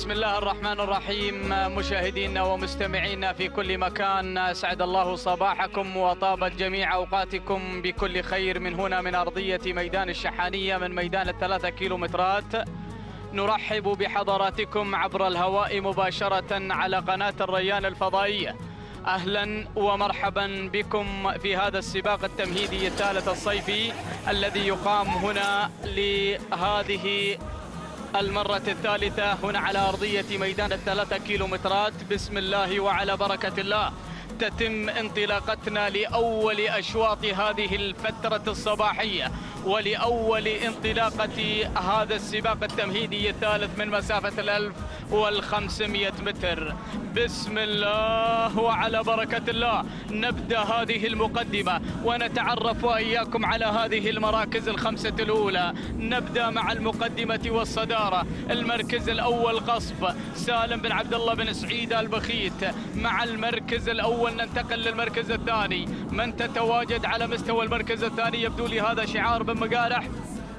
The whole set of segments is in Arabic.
بسم الله الرحمن الرحيم. مشاهدينا ومستمعينا في كل مكان، أسعد الله صباحكم وطابت جميع أوقاتكم بكل خير من هنا من أرضية ميدان الشحانية، من ميدان الثلاثة كيلومترات. نرحب بحضراتكم عبر الهواء مباشرة على قناة الريان الفضائية. أهلا ومرحبا بكم في هذا السباق التمهيدي الثالث الصيفي الذي يقام هنا لهذه المرة الثالثة هنا على أرضية ميدان الثلاثة كيلومترات. بسم الله وعلى بركة الله تتم انطلاقتنا لأول أشواط هذه الفترة الصباحية ولأول انطلاقة هذا السباق التمهيدي الثالث من مسافة 1500 متر. بسم الله وعلى بركة الله نبدأ هذه المقدمة ونتعرف وإياكم على هذه المراكز الخمسة الأولى. نبدأ مع المقدمة والصدارة. المركز الأول قصف سالم بن عبد الله بن سعيد البخيت. مع المركز الأول ننتقل للمركز الثاني. من تتواجد على مستوى المركز الثاني؟ يبدو لي هذا شعار بن مقالح.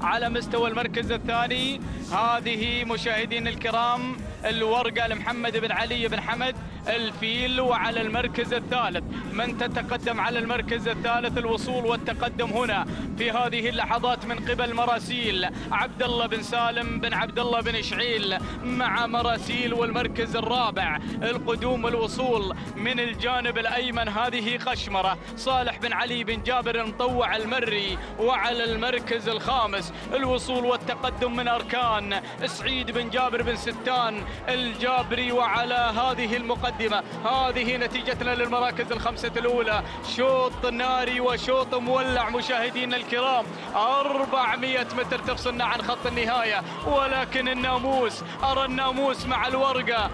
على مستوى المركز الثاني هذه مشاهدين الكرام الورقة لمحمد بن علي بن حمد الفيل. وعلى المركز الثالث من تتقدم على المركز الثالث الوصول والتقدم هنا في هذه اللحظات من قبل مراسيل عبد الله بن سالم بن عبد الله بن شعيل مع مراسيل. والمركز الرابع القدوم الوصول من الجانب الأيمن هذه قشمرة صالح بن علي بن جابر المطوع المري. وعلى المركز الخامس الوصول والتقدم من أركان سعيد بن جابر بن ستان الجابري. وعلى هذه المقدمة هذه نتيجتنا للمراكز الخمسة الأولى. شوط ناري وشوط مولع مشاهدينا الكرام. 400 متر تفصلنا عن خط النهاية، ولكن الناموس، أرى الناموس مع الورقة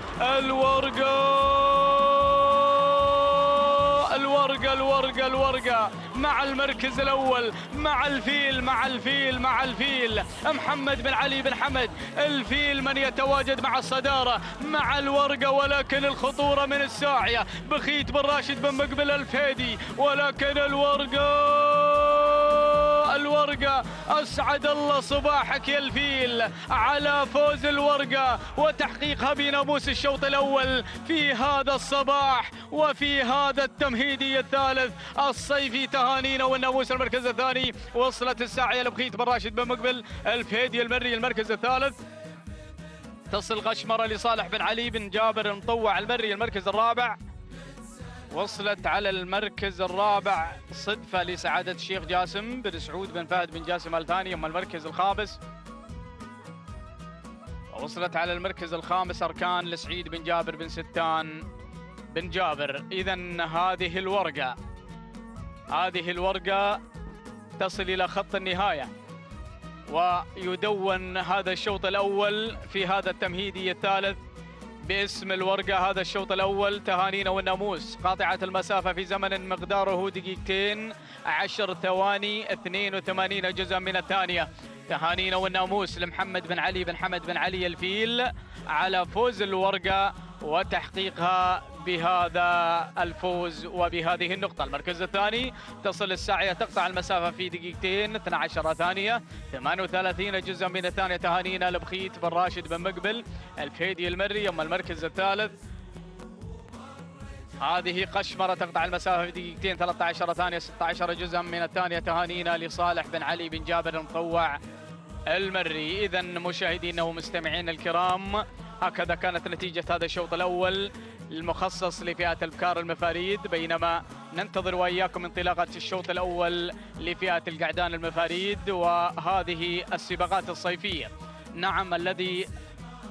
الورقة مع المركز الأول مع الفيل محمد بن علي بن حمد الفيل من يتواجد مع الصدارة مع الورقة. ولكن الخطورة من الساعية بخيت بن راشد بن مقبل الفيدي. ولكن الورقة أسعد الله صباحك يا الفيل على فوز الورقة وتحقيقها بناموس الشوط الأول في هذا الصباح وفي هذا التمهيدي الثالث الصيفي. تهانينا. والناموس المركز الثاني وصلت الساعية لبخيت بن راشد بن مقبل الفيدي المري. المركز الثالث تصل غشمرة لصالح بن علي بن جابر المطوع المري. المركز الرابع وصلت على المركز الرابع صدفة لسعادة الشيخ جاسم بن سعود بن فهد بن جاسم الثاني. أما المركز الخامس وصلت على المركز الخامس أركان لسعيد بن جابر بن ستان بن جابر. إذن هذه الورقة تصل إلى خط النهاية ويدون هذا الشوط الأول في هذا التمهيدي الثالث باسم الورقة. هذا الشوط الأول تهانينا والناموس قاطعة المسافة في زمن مقداره 2:10 ثواني 82 جزءا من الثانية. تهانينا والناموس لمحمد بن علي بن حمد بن علي الفيل على فوز الورقة وتحقيقها بهذا الفوز وبهذه النقطة. المركز الثاني تصل الساعية تقطع المسافة في 2:12 ثانية 38 جزءا من الثانية. تهانينا لبخيت بن راشد بن مقبل الفيدي المري. أما المركز الثالث هذه قشمرة تقطع المسافة في 2:13 ثانية 16 جزءا من الثانية. تهانينا لصالح بن علي بن جابر المطوع المري. إذن مشاهدينا ومستمعينا الكرام هكذا كانت نتيجة هذا الشوط الأول المخصص لفئة البكار المفاريد، بينما ننتظر وإياكم انطلاقة الشوط الأول لفئة القعدان المفاريد وهذه السباقات الصيفية. نعم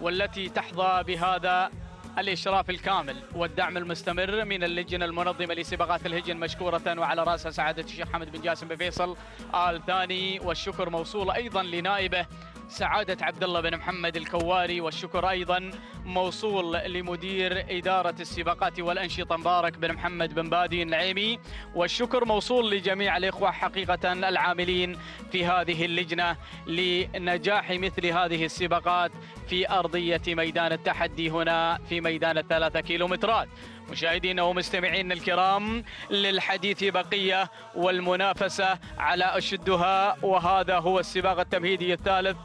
والتي تحظى بهذا الإشراف الكامل والدعم المستمر من اللجنة المنظمة لسباقات الهجن مشكورة وعلى رأسها سعادة الشيخ حمد بن جاسم بن فيصل آل ثاني. والشكر موصول أيضا لنائبه سعادة عبد الله بن محمد الكواري. والشكر أيضا موصول لمدير إدارة السباقات والأنشطة مبارك بن محمد بن بادي النعيمي. والشكر موصول لجميع الإخوة حقيقة العاملين في هذه اللجنة لنجاح مثل هذه السباقات في أرضية ميدان التحدي هنا في ميدان 3 كيلومترات. مشاهدينا ومستمعينا الكرام للحديث بقية والمنافسة على أشدها، وهذا هو السباق التمهيدي الثالث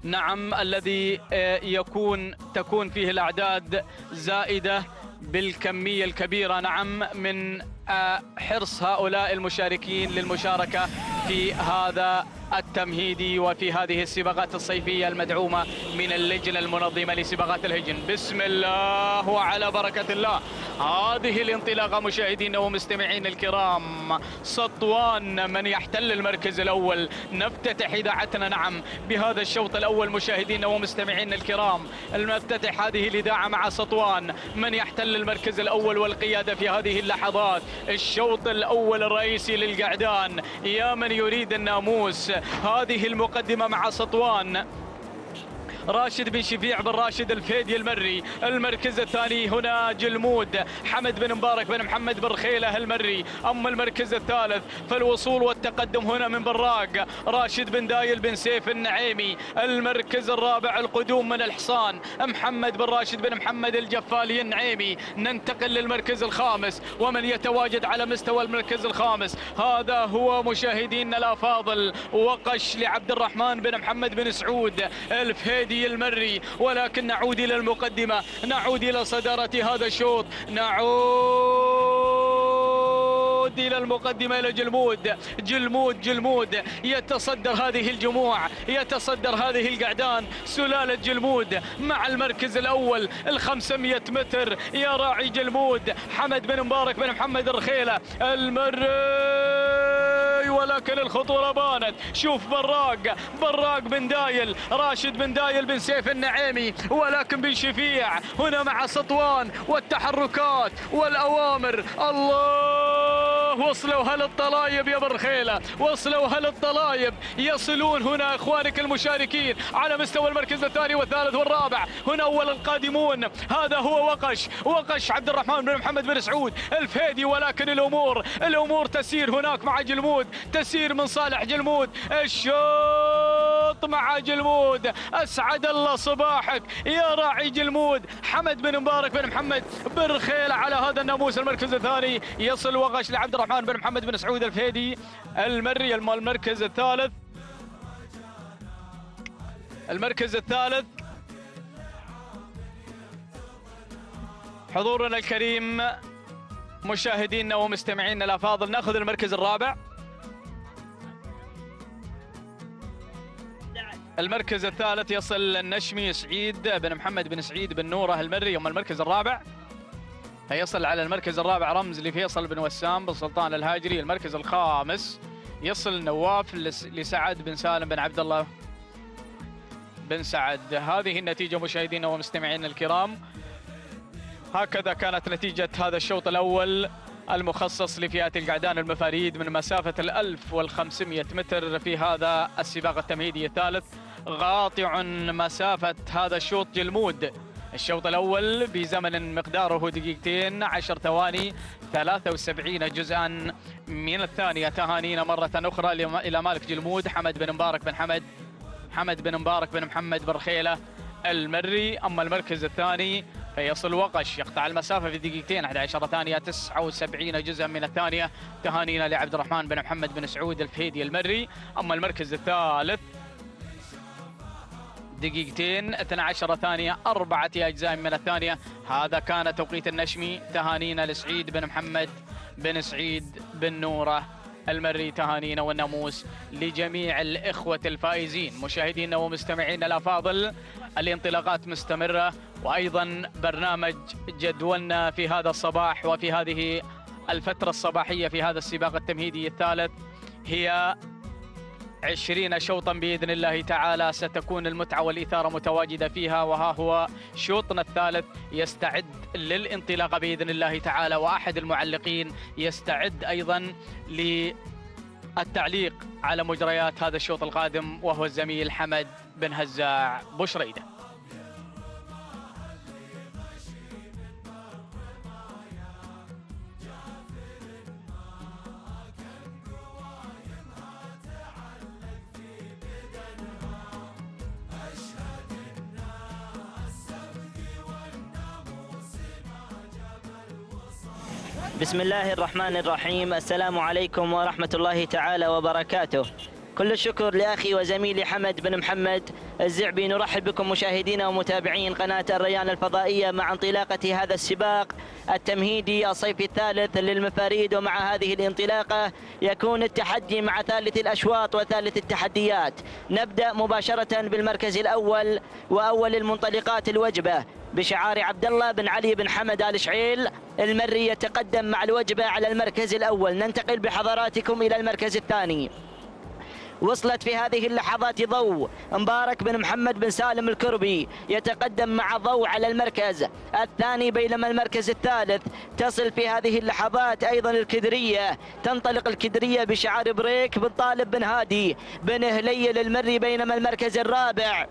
نعم، الذي تكون فيه الأعداد زائدة بالكمية الكبيرة، نعم، من حرص هؤلاء المشاركين للمشاركة في هذا التمهيدي وفي هذه السباقات الصيفية المدعومة من اللجنة المنظمة لسباقات الهجن. بسم الله وعلى بركة الله، هذه الانطلاقة مشاهدينا ومستمعين الكرام. سطوان من يحتل المركز الأول. نفتتح إذاعتنا نعم بهذا الشوط الأول مشاهدينا ومستمعين الكرام، نفتتح هذه الإذاعة مع سطوان من يحتل المركز الأول والقيادة في هذه اللحظات. الشوط الأول الرئيسي للقعدان، يا من يريد الناموس. هذه المقدمة مع سطوان، راشد بن شفيع بن راشد الفيدي المري. المركز الثاني هنا جلمود حمد بن مبارك بن محمد بن رخيلة المري. أما المركز الثالث فالوصول والتقدم هنا من براق راشد بن دايل بن سيف النعيمي. المركز الرابع القدوم من الحصان محمد بن راشد بن محمد الجفالي النعيمي. ننتقل للمركز الخامس، ومن يتواجد على مستوى المركز الخامس هذا هو مشاهدينا الأفاضل وقش لعبد الرحمن بن محمد بن سعود الفيدي المري. ولكن نعود إلى المقدمة، نعود إلى صدارة هذا الشوط، نعود إلى المقدمة إلى جلمود يتصدر هذه الجموع، يتصدر هذه القعدان. سلالة جلمود مع المركز الأول 500 متر، يا راعي جلمود حمد بن مبارك بن محمد الرخيلة المري. ولكن الخطورة بانت. شوف براق بن دايل راشد بن دايل بن سيف النعيمي، ولكن بن شفيع هنا مع سطوان والتحركات والأوامر. الله، وصلوا هل الطلايب يا برخيلة، وصلوا هل الطلايب. يصلون هنا اخوانك المشاركين على مستوى المركز الثاني والثالث والرابع. هنا اول القادمون هذا هو وقش عبد الرحمن بن محمد بن سعود الفيدي. ولكن الامور تسير هناك مع جلمود، تسير من صالح جلمود. الشوط مع جلمود، اسعد الله صباحك يا راعي جلمود حمد بن مبارك بن محمد بن رخيلة على هذا الناموس. المركز الثاني يصل وقش لعبد الرحمن بن محمد بن سعود الفيدي المري. المركز الثالث حضورنا الكريم مشاهدينا ومستمعينا الافاضل. ناخذ المركز الرابع. المركز الثالث يصل النشمي سعيد بن محمد بن سعيد بن نوره المري. أما المركز الرابع فيصل على المركز الرابع رمز لفيصل بن وسام بن سلطان الهاجري. المركز الخامس يصل نواف لسعد بن سالم بن عبد الله بن سعد. هذه النتيجة مشاهدينا ومستمعينا الكرام. هكذا كانت نتيجة هذا الشوط الأول المخصص لفئات القعدان المفاريد من مسافة 1500 متر في هذا السباق التمهيدي الثالث. غاطع مسافة هذا الشوط جلمود الشوط الأول بزمن مقداره 2 10 ثواني 73 جزءا من الثانية. تهانينا مرة أخرى إلى مالك جلمود حمد بن مبارك بن محمد بن رخيلة المري. أما المركز الثاني فيصل وقش يقطع المسافة في 2 11 ثانية 79 جزءا من الثانية. تهانينا لعبد الرحمن بن محمد بن سعود الفيدي المري. أما المركز الثالث 2 12 ثانية 4 أجزاء من الثانية. هذا كان توقيت النشمي. تهانينا لسعيد بن محمد بن سعيد بن نوره المري. تهانينا والناموس لجميع الإخوة الفائزين. مشاهدينا ومستمعينا الأفاضل، الانطلاقات مستمرة، وأيضا برنامج جدولنا في هذا الصباح وفي هذه الفترة الصباحية في هذا السباق التمهيدي الثالث هي 20 شوطا بإذن الله تعالى. ستكون المتعة والإثارة متواجدة فيها. وها هو شوطنا الثالث يستعد للانطلاقة بإذن الله تعالى، وأحد المعلقين يستعد أيضا للتعليق على مجريات هذا الشوط القادم، وهو الزميل حمد بن هزاع بشريدة. بسم الله الرحمن الرحيم. السلام عليكم ورحمة الله تعالى وبركاته. كل الشكر لأخي وزميلي حمد بن محمد الزعبي. نرحب بكم مشاهدينا ومتابعين قناة الريان الفضائية مع انطلاقة هذا السباق التمهيدي الصيفي الثالث للمفاريد. ومع هذه الانطلاقة يكون التحدي مع ثالث الأشواط وثالث التحديات. نبدأ مباشرة بالمركز الأول وأول المنطلقات الوجبة بشعار عبد الله بن علي بن حمد آل شعيل. المري يتقدم مع الوجبة على المركز الأول. ننتقل بحضراتكم إلى المركز الثاني. وصلت في هذه اللحظات ضوء مبارك بن محمد بن سالم الكربي، يتقدم مع ضوء على المركز الثاني، بينما المركز الثالث تصل في هذه اللحظات أيضا الكدرية. تنطلق الكدرية بشعار بريك بن طالب بن هادي بن هليل المري، بينما المركز الرابع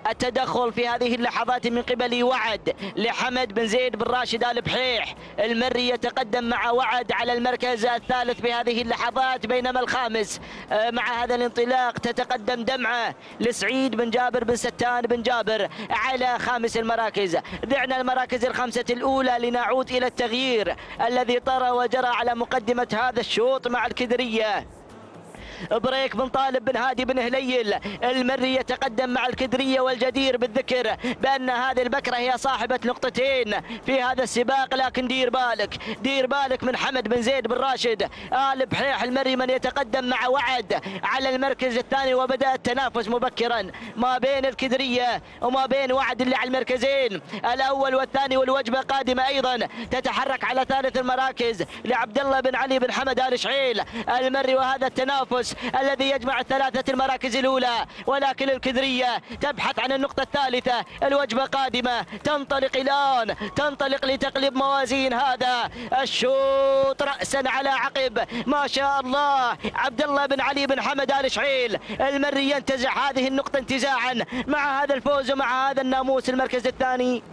التدخل في هذه اللحظات من قبل وعد لحمد بن زيد بن راشد آل بحيح. المري يتقدم مع وعد على المركز الثالث في هذه اللحظات، بينما الخامس مع هذا الانطلاق تتقدم دمعة لسعيد بن جابر بن ستان بن جابر على خامس المراكز. ذعنا المراكز الخمسة الأولى لنعود إلى التغيير الذي طرى وجرى على مقدمة هذا الشوط مع الكدرية. بريك بن طالب بن هادي بن هليل المري يتقدم مع الكدرية، والجدير بالذكر بأن هذه البكرة هي صاحبة نقطتين في هذا السباق، لكن دير بالك من حمد بن زيد بن راشد آل بحيح المري من يتقدم مع وعد على المركز الثاني. وبدأ التنافس مبكرا ما بين الكدرية وما بين وعد اللي على المركزين الأول والثاني، والوجبة قادمة أيضا تتحرك على ثالث المراكز لعبد الله بن علي بن حمد آل شعيل المري. وهذا التنافس الذي يجمع الثلاثة المراكز الأولى، ولكن الكدرية تبحث عن النقطة الثالثة. الوجبة قادمة، تنطلق لتقلب موازين هذا الشوط رأسا على عقب. ما شاء الله، عبد الله بن علي بن حمد آل شعيل المري ينتزع هذه النقطة انتزاعا مع هذا الفوز ومع هذا الناموس. المركز الثاني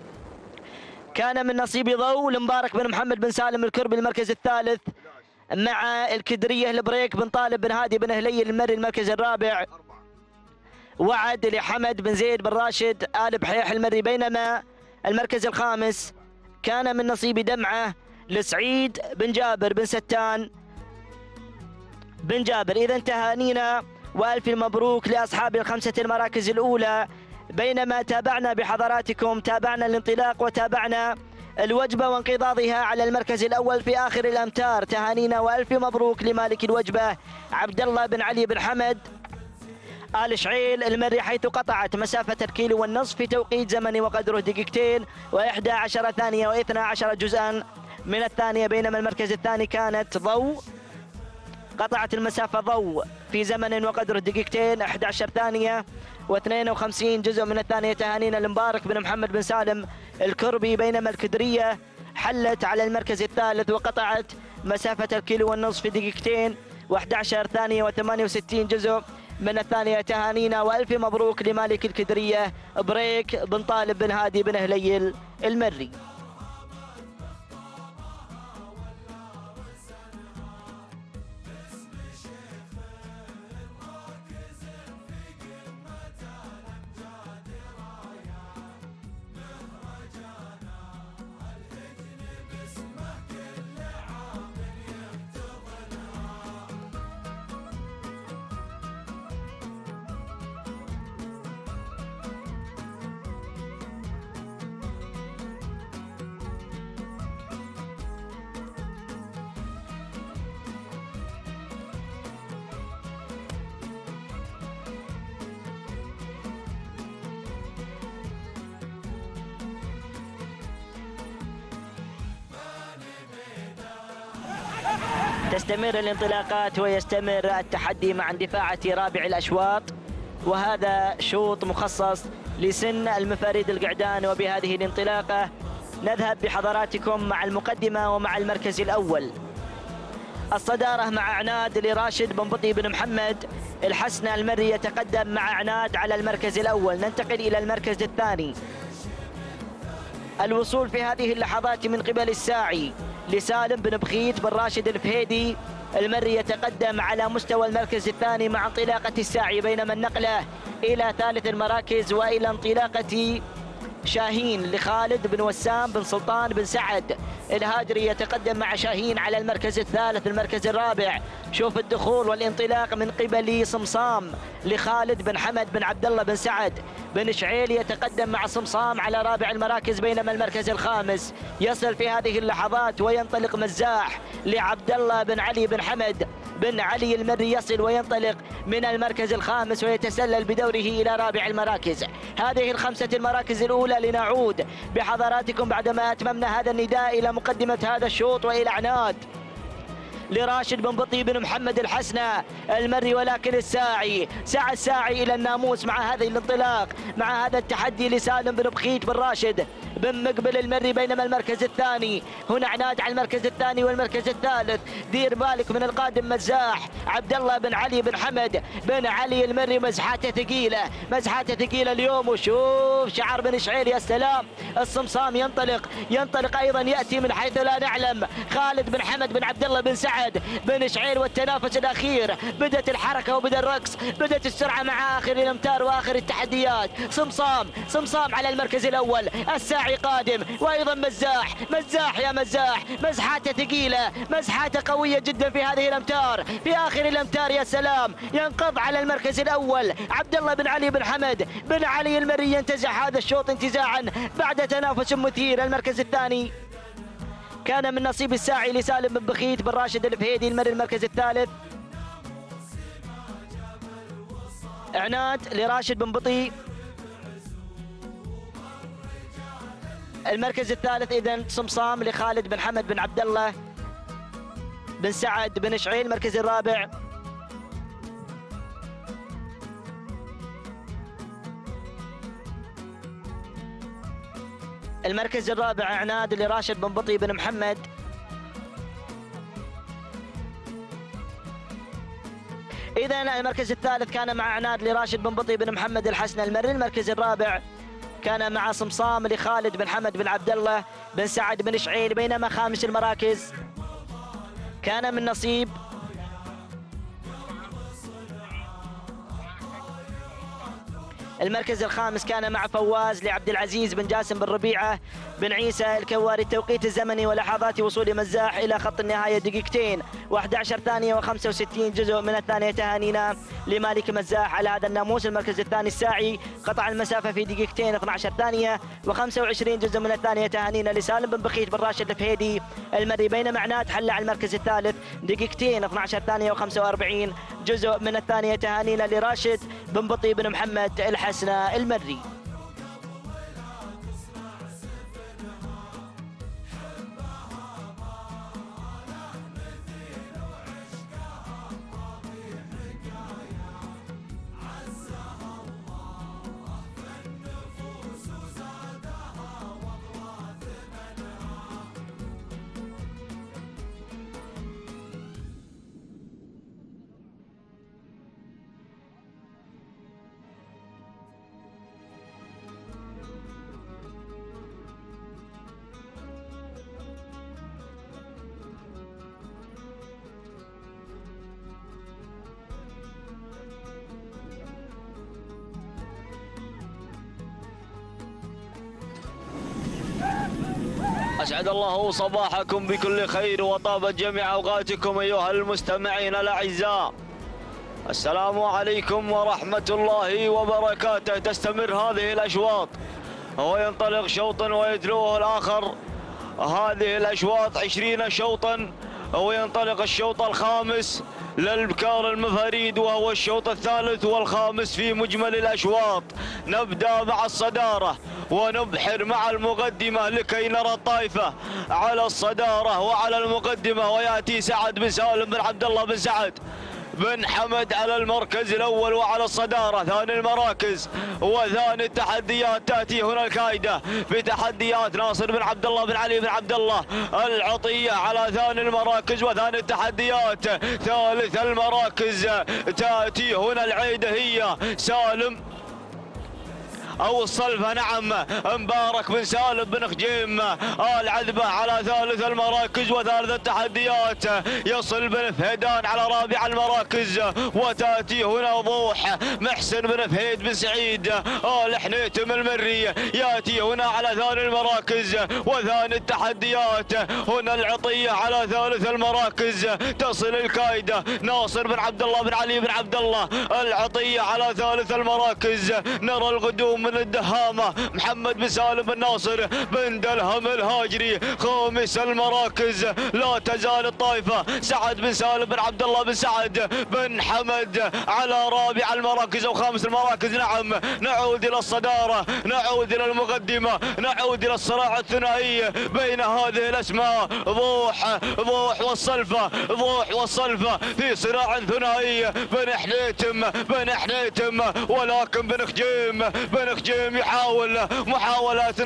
كان من نصيب ضوء لمبارك بن محمد بن سالم الكربي. المركز الثالث مع الكدرية البريك بن طالب بن هادي بن هليل المري. المركز الرابع وعد لحمد بن زيد بن راشد آل بحيح المري، بينما المركز الخامس كان من نصيب دمعة لسعيد بن جابر بن ستان بن جابر. إذا تهانينا وألف مبروك لأصحاب الخمسة المراكز الأولى. بينما تابعنا بحضراتكم، تابعنا الانطلاق وتابعنا الوجبة وانقضاضها على المركز الأول في آخر الأمتار. تهانينا وألف مبروك لمالك الوجبة عبد الله بن علي بن حمد آل شعيل المري، حيث قطعت مسافة الكيلو والنصف في توقيت زمني وقدره دقيقتين و11 ثانية و12 جزءا من الثانية. بينما المركز الثاني كانت ضوء، قطعت المسافة ضوء في زمن وقدره دقيقتين 11 ثانية و52 جزء من الثانية. تهانينا لمبارك بن محمد بن سالم الكربي. بينما الكدرية حلت على المركز الثالث وقطعت مسافة الكيلو والنصف في دقيقتين و11 ثانية و68 جزء من الثانية. تهانينا وألف مبروك لمالك الكدرية بريك بن طالب بن هادي بن هليل المري. تستمر الانطلاقات ويستمر التحدي مع اندفاعة رابع الأشواط، وهذا شوط مخصص لسن المفاريد القعدان. وبهذه الانطلاقة نذهب بحضراتكم مع المقدمة ومع المركز الأول. الصدارة مع عناد لراشد بن بطي بن محمد الحسن المري، يتقدم مع عناد على المركز الأول. ننتقل إلى المركز الثاني. الوصول في هذه اللحظات من قبل الساعي لسالم بن بخيت بن راشد الفهيدي المري، يتقدم على مستوى المركز الثاني مع انطلاقة الساعي. بينما النقلة إلى ثالث المراكز وإلى انطلاقة شاهين لخالد بن وسام بن سلطان بن سعد. الهاجري يتقدم مع شاهين على المركز الثالث. المركز الرابع شوف الدخول والانطلاق من قبل صمصام لخالد بن حمد بن عبد الله بن سعد بن شعيل، يتقدم مع صمصام على رابع المراكز. بينما المركز الخامس يصل في هذه اللحظات وينطلق مزاح لعبد الله بن علي بن حمد بن علي المري، يصل وينطلق من المركز الخامس ويتسلل بدوره إلى رابع المراكز. هذه الخمسة المراكز الأولى. لنعود بحضراتكم بعدما أتممنا هذا النداء إلى مقدمة هذا الشوط وإلى عناد لراشد بن بطي بن محمد الحسنة المري، ولكن سعى الساعي إلى الناموس مع هذا الانطلاق، مع هذا التحدي لسالم بن بخيت بن راشد بن مقبل المري. بينما المركز الثاني هنا عناد على المركز الثاني والمركز الثالث. دير بالك من القادم مزاح عبد الله بن علي بن حمد بن علي المري، مزحاته ثقيلة اليوم. وشوف شعر بن شعير، يا سلام. الصمصام ينطلق أيضا، يأتي من حيث لا نعلم خالد بن حمد بن عبد الله بن سعد بن شعير. والتنافس الأخير، بدأت الحركة وبدأ الرقص، بدأت السرعة مع آخر الأمتار وآخر التحديات. صمصام على المركز الأول. الساعي قادم، وأيضا مزاح يا مزاح، مزحاته ثقيلة، مزحاته قوية جدا في هذه الأمتار، في آخر الأمتار. يا سلام. ينقض على المركز الأول عبد الله بن علي بن حمد بن علي المري، ينتزع هذا الشوط انتزاعا بعد تنافس مثير. المركز الثاني كان من نصيب الساعي لسالم بن بخيت بن راشد الفهيدي المري. المركز الثالث عناد لراشد بن بطي. المركز الثالث إذن صمصام لخالد بن حمد بن عبد الله بن سعد بن شعيل. المركز الرابع عناد لراشد بن بطي بن محمد. إذن المركز الثالث كان مع عناد لراشد بن بطي بن محمد الحسن المري. المركز الرابع كان مع صمصام لخالد بن حمد بن عبد الله بن سعد بن شعيل. بينما خامس المراكز كان من نصيب المركز الخامس كان مع فواز لعبد العزيز بن جاسم بن ربيعة بن عيسى الكواري. التوقيت الزمني ولحظات وصول مزاح إلى خط النهاية دقيقتين و11 ثانية و65 جزء من الثانية. تهانينا لمالك مزاح على هذا الناموس. المركز الثاني الساعي قطع المسافة في دقيقتين 12 ثانية و25 جزء من الثانية. تهانينا لسالم بن بخيت بن راشد الفهيدي المري. بينما عناد حل على المركز الثالث دقيقتين 12 ثانية و45 جزء من الثانية. تهانينا لراشد بن بطي بن محمد الحسنة المري. أسعد الله صباحكم بكل خير وطابت جميع أوقاتكم أيها المستمعين الأعزاء. السلام عليكم ورحمة الله وبركاته. تستمر هذه الأشواط وينطلق شوطا ويتلوه الآخر. هذه الأشواط 20 شوطا وينطلق الشوط الخامس للبكار المفاريد وهو الشوط الثالث والخامس في مجمل الأشواط. نبدأ مع الصدارة ونبحر مع المقدمة لكي نرى الطائفة على الصدارة وعلى المقدمة. ويأتي سعد بن سالم بن عبد الله بن سعد بن حمد على المركز الأول وعلى الصدارة. ثاني المراكز وثاني التحديات تأتي هنا الكايدة في تحديات ناصر بن عبد الله بن علي بن عبد الله العطية على ثاني المراكز وثاني التحديات. ثالث المراكز تأتي هنا العيدة هي سالم أو الصلفة. نعم مبارك بن سالم بن خجيم آل عذبة على ثالث المراكز وثالث التحديات. يصل بن فهيدان على رابع المراكز، وتأتي هنا ضوح محسن بن فهيد بن سعيد آل حنيتم المري يأتي هنا على ثاني المراكز وثاني التحديات. هنا العطية على ثالث المراكز. تصل الكايدة ناصر بن عبد الله بن علي بن عبد الله. العطية على ثالث المراكز. نرى القدوم من الدهامة محمد بن سالم بن ناصر بن دلهم الهاجري خامس المراكز. لا تزال الطائفة سعد بن سالم بن عبد الله بن سعد بن حمد على رابع المراكز او خامس المراكز. نعم نعود الى الصدارة، نعود الى المقدمة، نعود الى الصراع الثنائي بين هذه الاسماء ضوح والصلفة، ضوح والصلفة في صراع ثنائي. بن حنيتم ولكن بن خجيم يحاول محاولات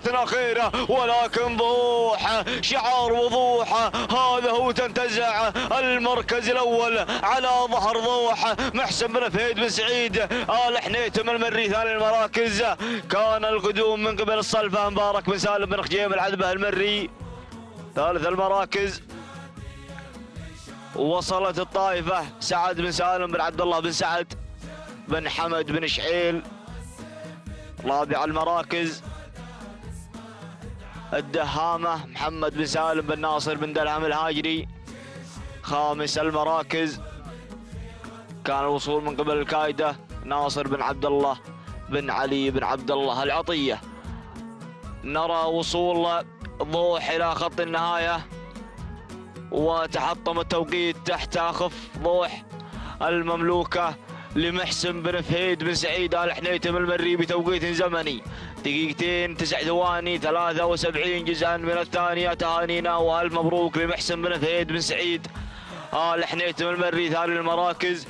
أخيرة ولكن ضوح شعار وضوح. هذا هو تنتزع المركز الأول على ظهر ضوح محسن بن فهيد بن سعيد آل حنيتم المري. ثاني المراكز كان القدوم من قبل الصلفة مبارك بن سالم بن خجيم العذبة المري. ثالث المراكز وصلت الطائفة سعد بن سالم بن عبد الله بن سعد بن حمد بن شعيل. رابع المراكز الدهامة محمد بن سالم بن ناصر بن دلهم الهاجري. خامس المراكز كان الوصول من قبل الكايدة ناصر بن عبد الله بن علي بن عبد الله العطية. نرى وصول ضوح إلى خط النهاية وتحطم التوقيت تحت أخف ضوح المملوكة لمحسن بن فهيد بن سعيد آل حنيتم المري بتوقيت زمني 2 9 ثواني 73 جزءا من الثانية. تهانينا والف مبروك لمحسن بن فهيد بن سعيد آل حنيتم المري. ثاني المراكز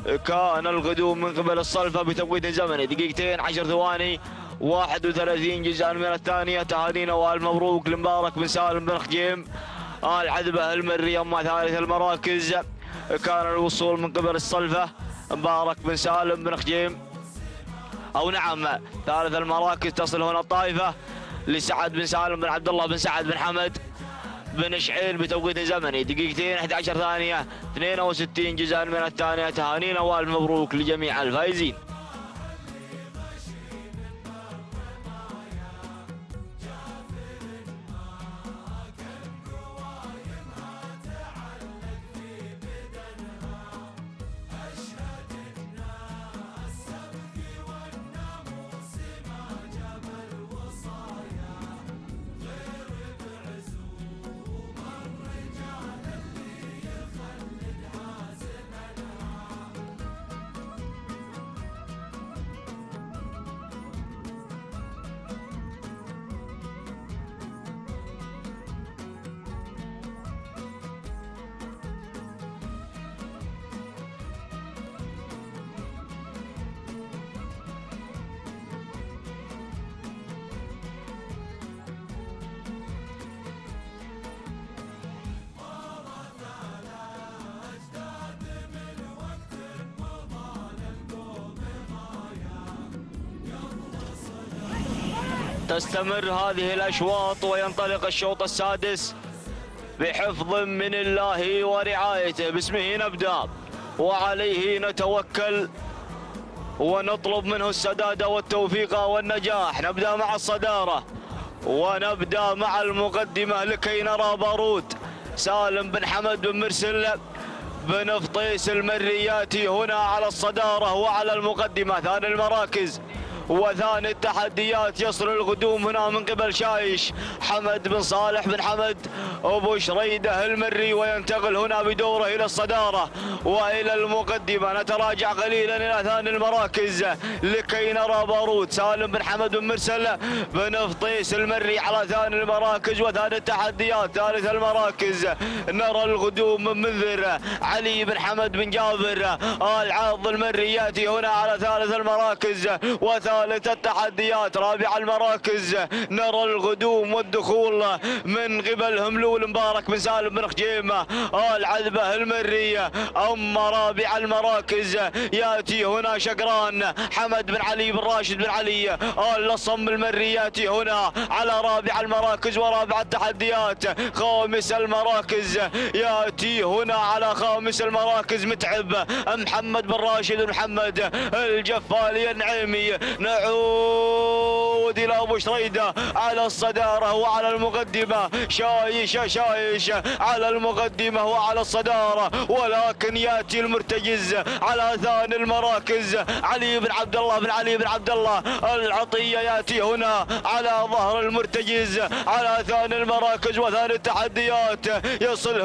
كان القدوم من قبل الصلفة بتوقيت زمني 2 10 ثواني 31 جزءا من الثانية. تهانينا والف مبروك لمبارك بن سالم بن خجيم آل عذبة المري. أما ثالث المراكز كان الوصول من قبل الصلفة مبارك بن سالم بن خجيم أو نعم ثالث المراكز تصل هنا الطائفة لسعد بن سالم بن عبد الله بن سعد بن حمد بن شعيل بتوقيت زمني 2 11 ثانية 62 جزءا من الثانية. تهانينا والف مبروك لجميع الفائزين. تستمر هذه الأشواط وينطلق الشوط السادس بحفظ من الله ورعايته. باسمه نبدأ وعليه نتوكل ونطلب منه السداد والتوفيق والنجاح. نبدأ مع الصدارة ونبدأ مع المقدمة لكي نرى بارود سالم بن حمد بن مرسل بن فطيس المرياتي هنا على الصدارة وعلى المقدمة. ثاني المراكز وثاني التحديات يصل القدوم هنا من قبل شايش حمد بن صالح بن حمد أبو شريدة المري، وينتقل هنا بدوره إلى الصدارة وإلى المقدمة. نتراجع قليلا إلى ثاني المراكز لكي نرى بارود سالم بن حمد بن مرسل بن فطيس المري على ثاني المراكز وثاني التحديات. ثالث المراكز نرى القدوم من منذر علي بن حمد بن جابر آل عاض المري يأتي هنا على ثالث المراكز وثالث ثالث التحديات رابع المراكز. نرى القدوم والدخول من قبل هملول مبارك بن سالم بن خجيمة العذبة المرية. أما رابع المراكز يأتي هنا شقران حمد بن علي بن راشد بن علي الصم المري يأتي هنا على رابع المراكز ورابع التحديات. خامس المراكز يأتي هنا على خامس المراكز متعب محمد بن راشد محمد الجفالي النعيمي. نعود إلى أبو شريدة على الصدارة وعلى المقدمة. شايش على المقدمة وعلى الصدارة، ولكن يأتي المرتجز على ثاني المراكز. علي بن عبد الله بن علي بن عبد الله العطية يأتي هنا على ظهر المرتجز على ثاني المراكز وثاني التحديات. يصل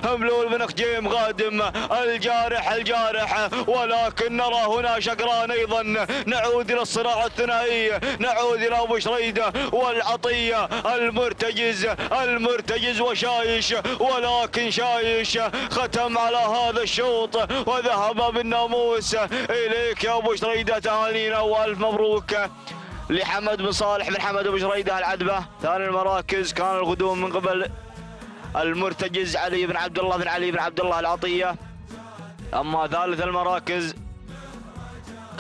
هملول بن خجيم قادم الجارح ولكن نرى هنا شقران أيضا. نعود إلى الصراع الثنائي، نعود إلى أبو شريدة والعطية. المرتجز وشايش، ولكن شايش ختم على هذا الشوط وذهب بالناموس. إليك يا أبو شريدة تهانينا وألف مبروك لحمد بن صالح بن حمد أبو شريدة العذبة. ثاني المراكز كان القدوم من قبل المرتجز علي بن عبد الله بن علي بن عبد الله العطية. أما ثالث المراكز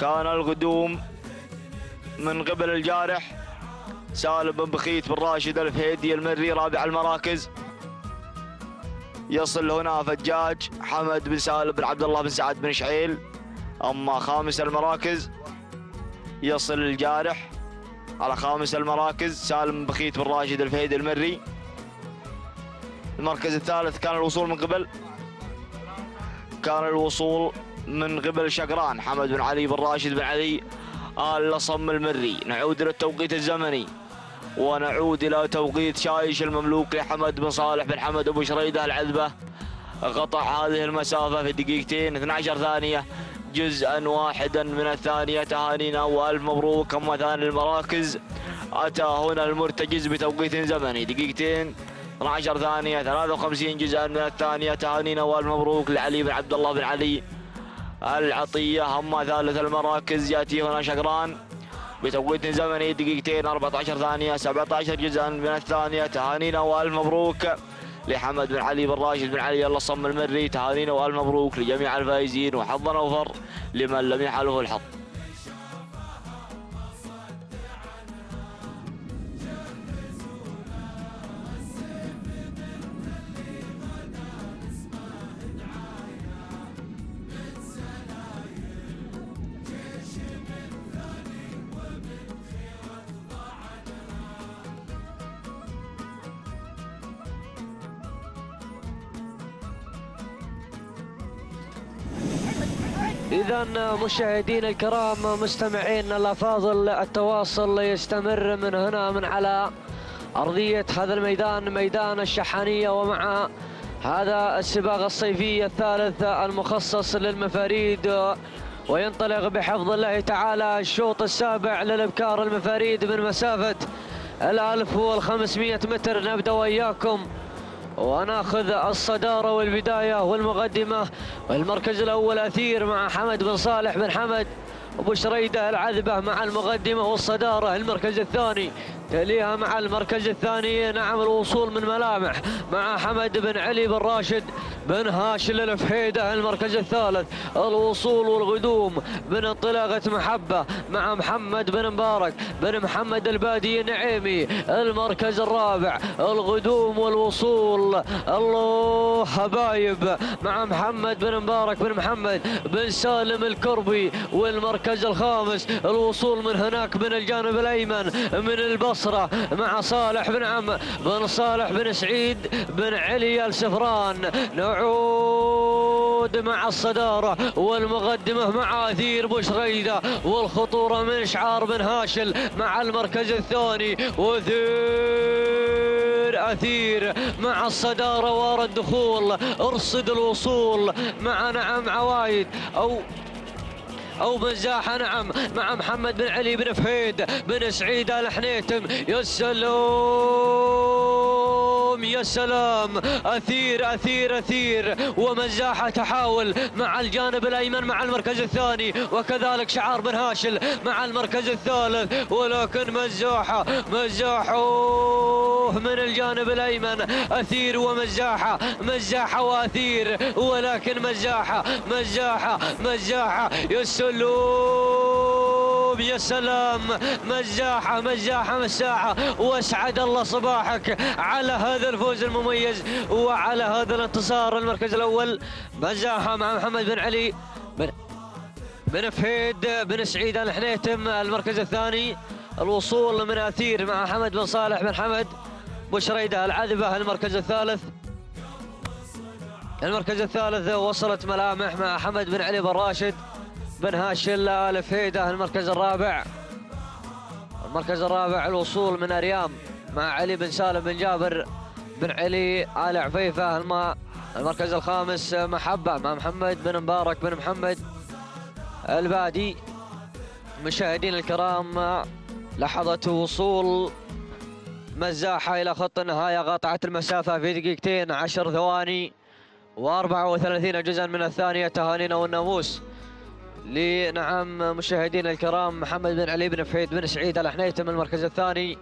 كان القدوم من قبل الجارح سالم بن بخيت بن راشد الفهيدي المري. رابع المراكز يصل هنا فجاج حمد بن سالم بن عبد الله بن سعد بن شعيل. أما خامس المراكز يصل الجارح على خامس المراكز سالم بن بخيت بن راشد الفهيدي المري. المركز الثالث كان الوصول من قبل شقران حمد بن علي بن راشد بن علي الصم المري. نعود إلى التوقيت الزمني ونعود إلى توقيت شايش المملوك لحمد بن صالح بن حمد أبو شريدة العذبة. قطع هذه المسافة في دقيقتين 12 ثانية جزءا واحدا من الثانية. تهانينا وألف مبروك. أما ثاني المراكز أتى هنا المرتجز بتوقيت زمني دقيقتين 12 ثانية 53 جزءا من الثانية. تهانينا والف مبروك لعلي بن عبد الله بن علي العطية. أما ثالث المراكز يأتي هنا شقران بتوقيت زمني دقيقتين 14 ثانية 17 جزءا من الثانية. تهانينا والف مبروك لحمد بن علي بن راشد بن علي الصم المري. تهانينا والف مبروك لجميع الفائزين، وحظا أوفر لمن لم يحلفه الحظ. إذا مشاهدينا الكرام مستمعينا الأفاضل، التواصل يستمر من هنا من على أرضية هذا الميدان، ميدان الشحانية، ومع هذا السباق الصيفي الثالث المخصص للمفاريد. وينطلق بحفظ الله تعالى الشوط السابع للإبكار المفاريد من مسافة 1500 متر. نبدأ وإياكم وناخذ الصدارة والبداية والمقدمة. والمركز الأول أثير مع حمد بن صالح بن حمد أبو شريدة العذبة مع المقدمة والصدارة. المركز الثاني تليها مع المركز الثاني نعم الوصول من ملامح مع حمد بن علي بن راشد بن هاشل الفهيدة. المركز الثالث الوصول والقدوم من انطلاقة محبة مع محمد بن مبارك بن محمد البادي النعيمي. المركز الرابع القدوم والوصول الله حبايب مع محمد بن مبارك بن محمد بن سالم الكربي. والمركز الخامس الوصول من هناك من الجانب الأيمن من البصرة مع صالح بن عم بن صالح بن سعيد بن علي السفران. نعود مع الصدارة والمقدمة مع أثير بشريدة، والخطورة من شعار بن هاشل مع المركز الثاني. أثير مع الصدارة وارى الدخول، ارصد الوصول مع نعم عوايد أو مزاحة نعم مع محمد بن علي بن فهيد بن سعيد الحنيتم. يا سلام السلوم. يا سلام، أثير أثير أثير. ومزاحة تحاول مع الجانب الأيمن مع المركز الثاني، وكذلك شعار بن هاشل مع المركز الثالث، ولكن مزاحة من الجانب الأيمن. أثير ومزاحة، مزاحة وأثير، ولكن مزاحة يا سلوم. يا سلام، مزاحة. واسعد الله صباحك على هذا الفوز المميز وعلى هذا الانتصار. المركز الأول مزاحة مع محمد بن علي بن فهيد بن سعيد الحنيتم. المركز الثاني الوصول من أثير مع حمد بن صالح بن حمد بشريدة العذبة. المركز الثالث وصلت ملامح مع حمد بن علي بن راشد بن هاشل آل فهيدة. المركز الرابع الوصول من أريام مع علي بن سالم بن جابر بن علي آل عفيفة. المركز الخامس محبة مع محمد بن مبارك بن محمد البادي. مشاهدينا الكرام، لحظة وصول مزاحة إلى خط النهاية، قاطعت المسافة في دقيقتين 10 ثواني و34 جزءا من الثانية. تهانينا والناموس لنعم مشاهدينا الكرام محمد بن علي بن فهيد بن سعيد الحنيتم. المركز الثاني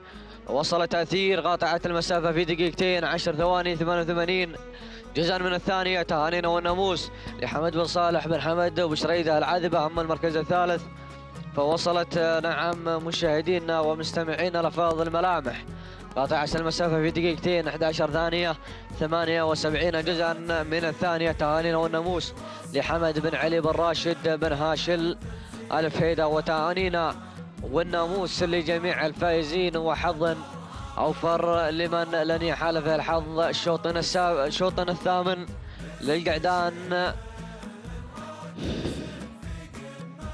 وصلت أثير، قاطعت المسافة في دقيقتين 10 ثواني 88 جزءا من الثانية. تهانينا والناموس لحمد بن صالح بن حمد وبشريدة العذبة. أما المركز الثالث فوصلت نعم مشاهدينا ومستمعينا الأفاضل ملامح، قاطعت المسافة في دقيقتين 11 ثانية 78 جزءا من الثانية. تهانينا والناموس لحمد بن علي بن راشد بن هاشل آل فهيدة، وتهانينا والناموس لجميع الفائزين، وحظ أوفر لمن لن يحالفه الحظ. شوطنا الثامن للقعدان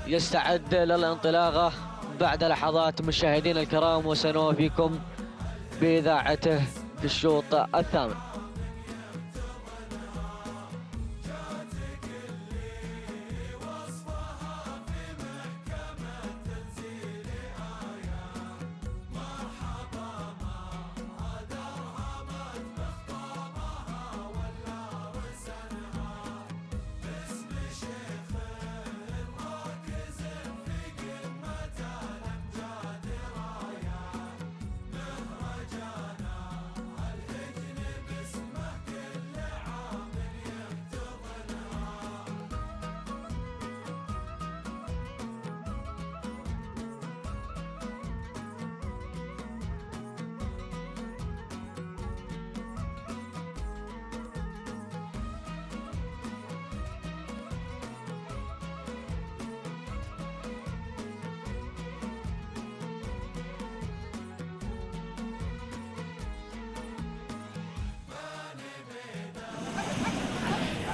يستعد للانطلاقة بعد لحظات مشاهدينا الكرام، وسنوافيكم بإذاعته في الشوط الثامن.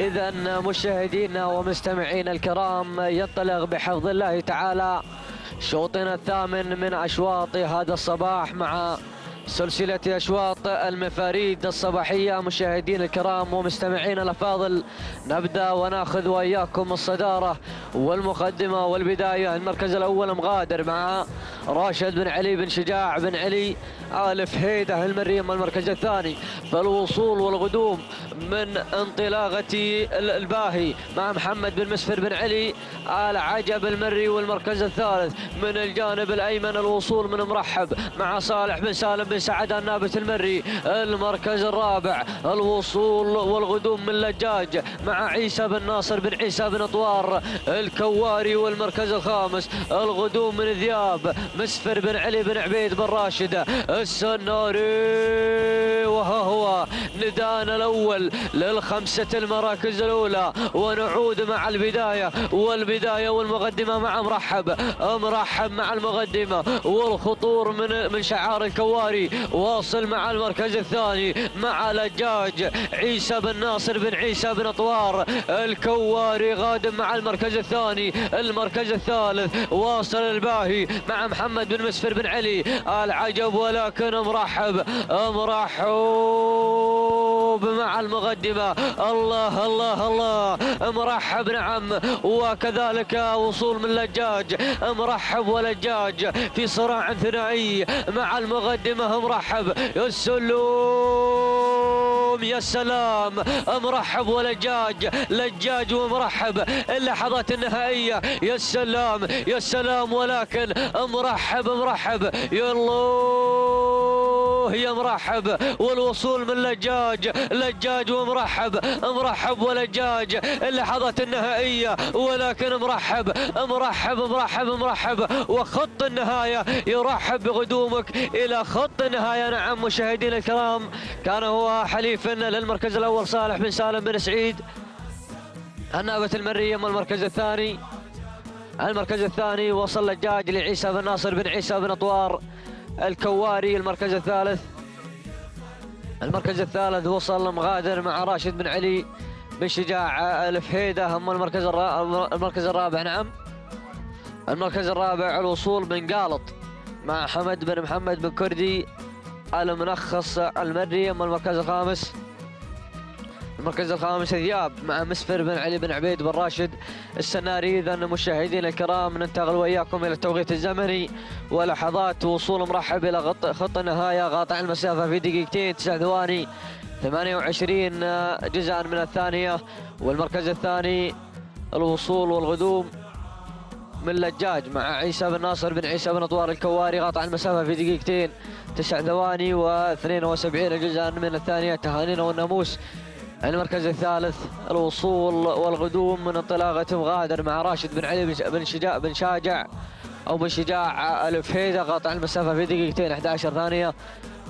إذا مشاهدينا ومستمعينا الكرام، ينطلق بحفظ الله تعالى شوطنا الثامن من أشواط هذا الصباح مع سلسلة أشواط المفاريد الصباحية. مشاهدينا الكرام ومستمعينا الأفاضل، نبدأ وناخذ وإياكم الصدارة والمقدمة والبداية. المركز الأول مغادر مع راشد بن علي بن شجاع بن علي آل فهيدة المريم. المركز الثاني فالوصول والغدوم من انطلاقة الباهي مع محمد بن مسفر بن علي آل عجب المري. والمركز الثالث من الجانب الأيمن الوصول من مرحب مع صالح بن سالم بن سعد النابت المري. المركز الرابع الوصول والغدوم من لجاج مع عيسى بن ناصر بن عيسى بن طوار الكواري. والمركز الخامس الغدوم من ذياب مسفر بن علي بن عبيد بن راشد السناري. وها هو ندانا الأول للخمسة المراكز الأولى، ونعود مع البداية والمقدمة مع مرحب مع المقدمة والخطور من شعار الكواري. واصل مع المركز الثاني مع لجاج عيسى بن ناصر بن عيسى بن طوار الكواري غادم مع المركز الثاني. المركز الثالث واصل الباهي مع محمد بن مسفر بن علي العجب، ولكن مرحب مع المقدمة. الله الله الله، مرحب نعم. وكذلك وصول من لجاج، مرحب ولجاج في صراع ثنائي مع المقدمة. مرحب السلوم والغدوم. يا سلام، مرحب ولجاج، لجاج ومرحب اللحظات النهائية. يا سلام يا سلام، ولكن مرحب مرحب، يالله يا مرحب، والوصول من لجاج، لجاج ومرحب، مرحب ولجاج اللحظات النهائية، ولكن مرحب مرحب مرحب مرحب، وخط النهاية يرحب بغدومك إلى خط النهاية. نعم مشاهدينا الكرام، كان هو حليف للمركز الأول صالح بن سالم بن سعيد النابة المرية. من المركز الثاني، المركز الثاني وصل لجاج لعيسى بن ناصر بن عيسى بن أطوار الكواري. المركز الثالث، المركز الثالث وصل مغادر مع راشد بن علي بن شجاع الفهيدة. هم المركز الرابع، نعم المركز الرابع الوصول بن قالط مع حمد بن محمد بن كردي المنخص المري. أما المركز الخامس، المركز الخامس ذياب مع مسفر بن علي بن عبيد بن راشد السناري. إذا مشاهدينا الكرام، ننتقل وإياكم إلى التوقيت الزمني ولحظات وصول مرحب إلى خط النهاية قاطع المسافة في دقيقتين 9 ثواني 28 جزءا من الثانية. والمركز الثاني الوصول والغدوم من لجاج مع عيسى بن ناصر بن عيسى بن أطوار الكواري قاطع المسافة في دقيقتين 9 ثواني و72 جزءا من الثانية. تهانينا والناموس. المركز الثالث الوصول والغدوم من انطلاقة مغادر مع راشد بن علي بن شاجع أو بن شجاع الفهيدة قاطع المسافة في دقيقتين 11 ثانية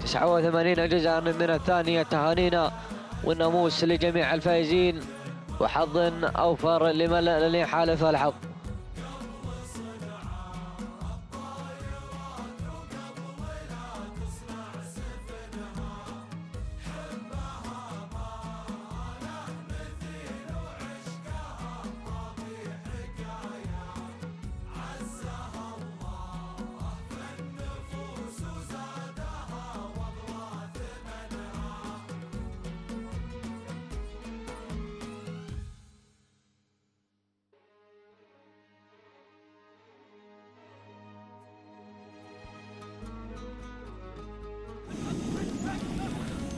89 جزءا من الثانية. تهانينا والناموس لجميع الفائزين، وحظ أوفر لمن يحالف الحظ.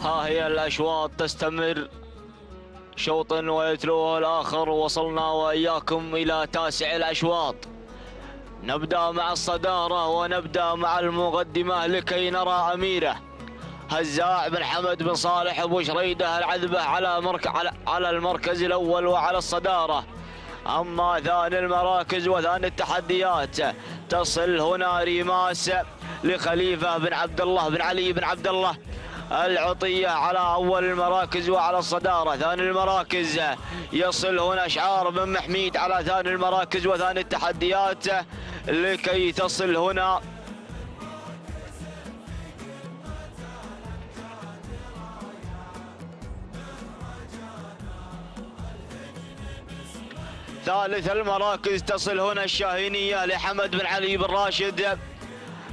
ها هي الأشواط تستمر شوط ويتلوه الآخر. وصلنا وإياكم إلى تاسع الأشواط. نبدأ مع الصدارة ونبدأ مع المقدمة لكي نرى أميرة هزاع بن حمد بن صالح أبو شريدة العذبة على المركز الأول وعلى الصدارة. أما ثاني المراكز وثاني التحديات تصل هنا ريماس لخليفة بن عبد الله بن علي بن عبد الله العطية على أول المراكز وعلى الصدارة. ثاني المراكز يصل هنا إشعار بن محميد على ثاني المراكز وثاني التحديات لكي تصل هنا ثالث المراكز تصل هنا الشاهينية لحمد بن علي بن راشد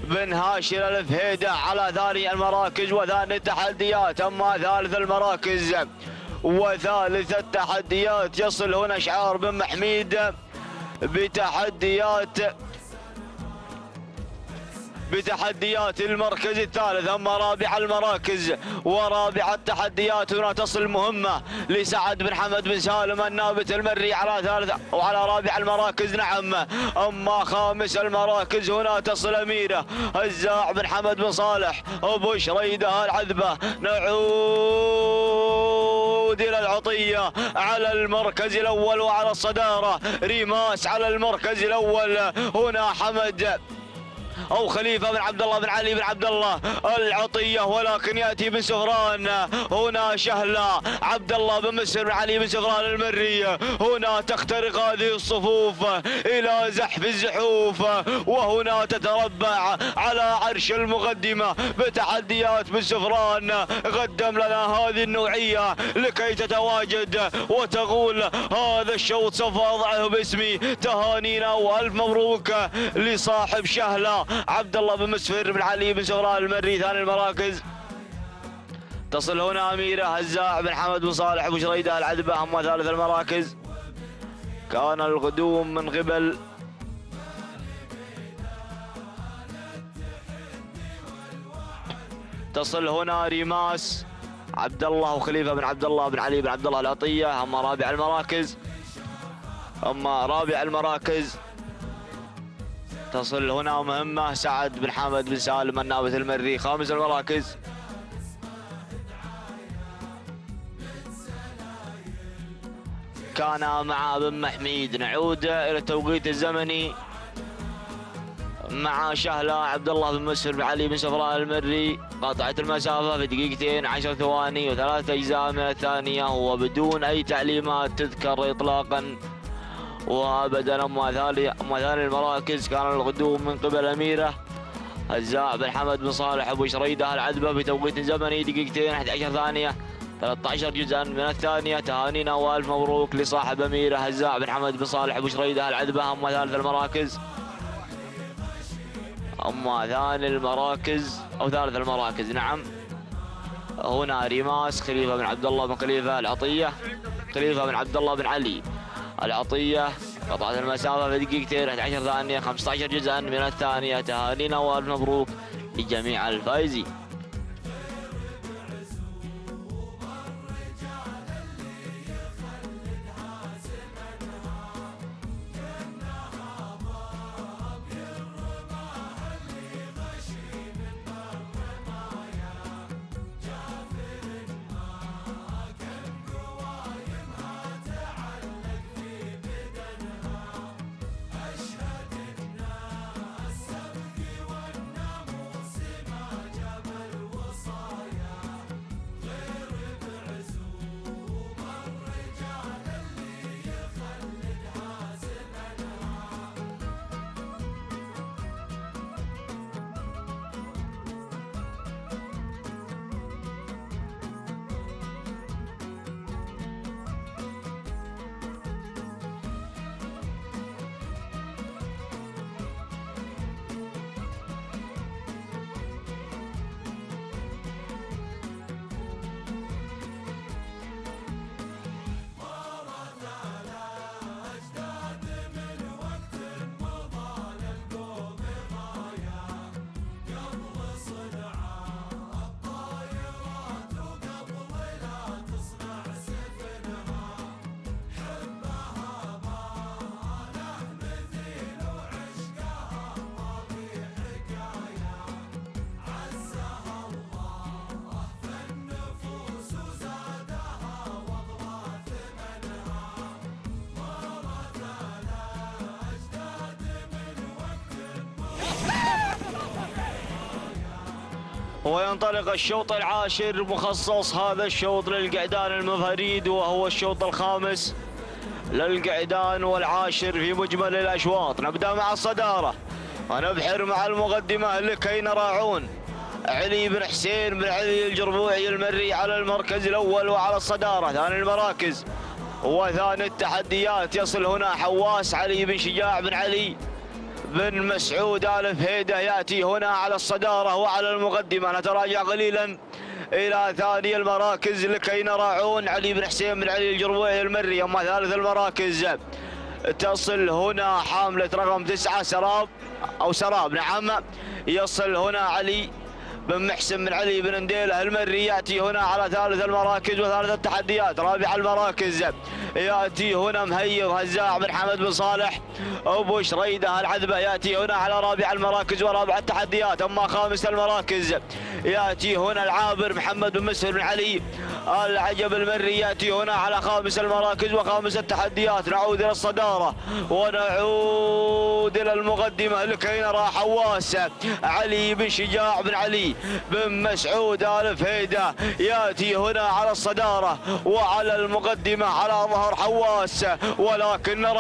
بن هاشر الفهيدة على ثاني المراكز وثاني التحديات. أما ثالث المراكز وثالث التحديات يصل هنا إشعار بن محميد بتحديات المركز الثالث. أما رابع المراكز ورابع التحديات هنا تصل مهمة لسعد بن حمد بن سالم النابت المري على ثالث وعلى رابع المراكز، نعم. أما خامس المراكز هنا تصل أميرة هزاع بن حمد بن صالح أبو شريدة العذبة. نعود إلى العطية على المركز الأول وعلى الصدارة. ريماس على المركز الأول، هنا حمد أو خليفة بن عبد الله بن علي بن عبد الله العطية، ولكن يأتي بن سفران. هنا شهلة عبد الله بن مسر بن علي بن سفران المري. هنا تخترق هذه الصفوف إلى زحف الزحوف، وهنا تتربع على عرش المقدمة بتحديات بن سفران. قدم لنا هذه النوعية لكي تتواجد وتقول هذا الشوط سوف أضعه باسمي. تهانينا وألف مبروك لصاحب شهلة عبد الله بن مسفر بن علي بن سفران المري. ثاني المراكز تصل هنا أميرة هزاع بن حمد بن صالح أبو شريدة العذبة. أما ثالث المراكز كان القدوم من قبل تصل هنا ريماس عبد الله وخليفة بن عبد الله بن علي بن عبد الله العطية. أما رابع المراكز تصل هنا مهمة سعد بن حامد بن سالم النابت المري. خامس المراكز كان مع بن محميد. نعود إلى التوقيت الزمني مع شهلة عبد الله بن مسفر بن علي بن سفراء المري. قطعت المسافة في دقيقتين 10 ثواني و3 أجزاء من الثانية وبدون أي تعليمات تذكر إطلاقا وأبدا. أما ثاني المراكز كان القدوم من قبل أميرة هزاع بن حمد بن صالح أبو شريدة العذبة في توقيت زمني دقيقتين 11 ثانية 13 جزءا من الثانية. تهانينا والف مبروك لصاحب أميرة هزاع بن حمد بن صالح أبو شريدة العذبة. أما ثالث المراكز نعم هنا ريماس خليفة بن عبد الله بن خليفة العطية. خليفة بن عبد الله بن علي العطية قطعت المسافة في دقيقتين 11 ثانية 15 جزءا من الثانية. تهانينا والف مبروك لجميع الفائزين. وينطلق الشوط العاشر مخصص هذا الشوط للقعدان المفاريد وهو الشوط الخامس للقعدان والعاشر في مجمل الأشواط. نبدأ مع الصدارة ونبحر مع المقدمة لكي نراعون علي بن حسين بن علي الجربوعي المري على المركز الأول وعلى الصدارة. ثاني المراكز وثاني التحديات يصل هنا حواس علي بن شجاع بن علي بن مسعود آل فهيدة يأتي هنا على الصدارة وعلى المقدمة. نتراجع قليلا إلى ثاني المراكز لكي نراعون علي بن حسين بن علي الجربوعي المري. أما ثالث المراكز تصل هنا حاملة رقم 9 سراب نعم يصل هنا علي بن محسن بن علي بن نديله المري يأتي هنا على ثالث المراكز وثالث التحديات. رابع المراكز يأتي هنا مهيض هزاع بن حمد بن صالح أبو شريدة العذبة يأتي هنا على رابع المراكز ورابع التحديات. أما خامس المراكز يأتي هنا العابر محمد بن مسهر بن علي العجب المري يأتي هنا على خامس المراكز وخامس التحديات. نعود إلى الصدارة ونعود إلى المقدمة لكي نرى حواس علي بن شجاع بن علي بن مسعود آل فهيدة يأتي هنا على الصدارة وعلى المقدمة على ظهر حواس. ولكن نرى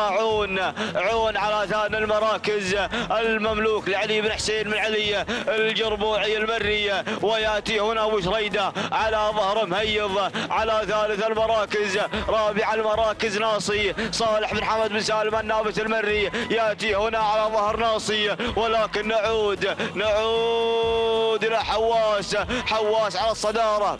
عون على ثاني المراكز المملوك لعلي بن حسين بن علي الجربوعي المري ويأتي هنا أبو شريدة على ظهر مهيض على ثالث المراكز. رابع المراكز ناصي صالح بن حمد بن سالم النابت المري يأتي هنا على ظهر ناصي. ولكن نعود إلى حواس على الصدارة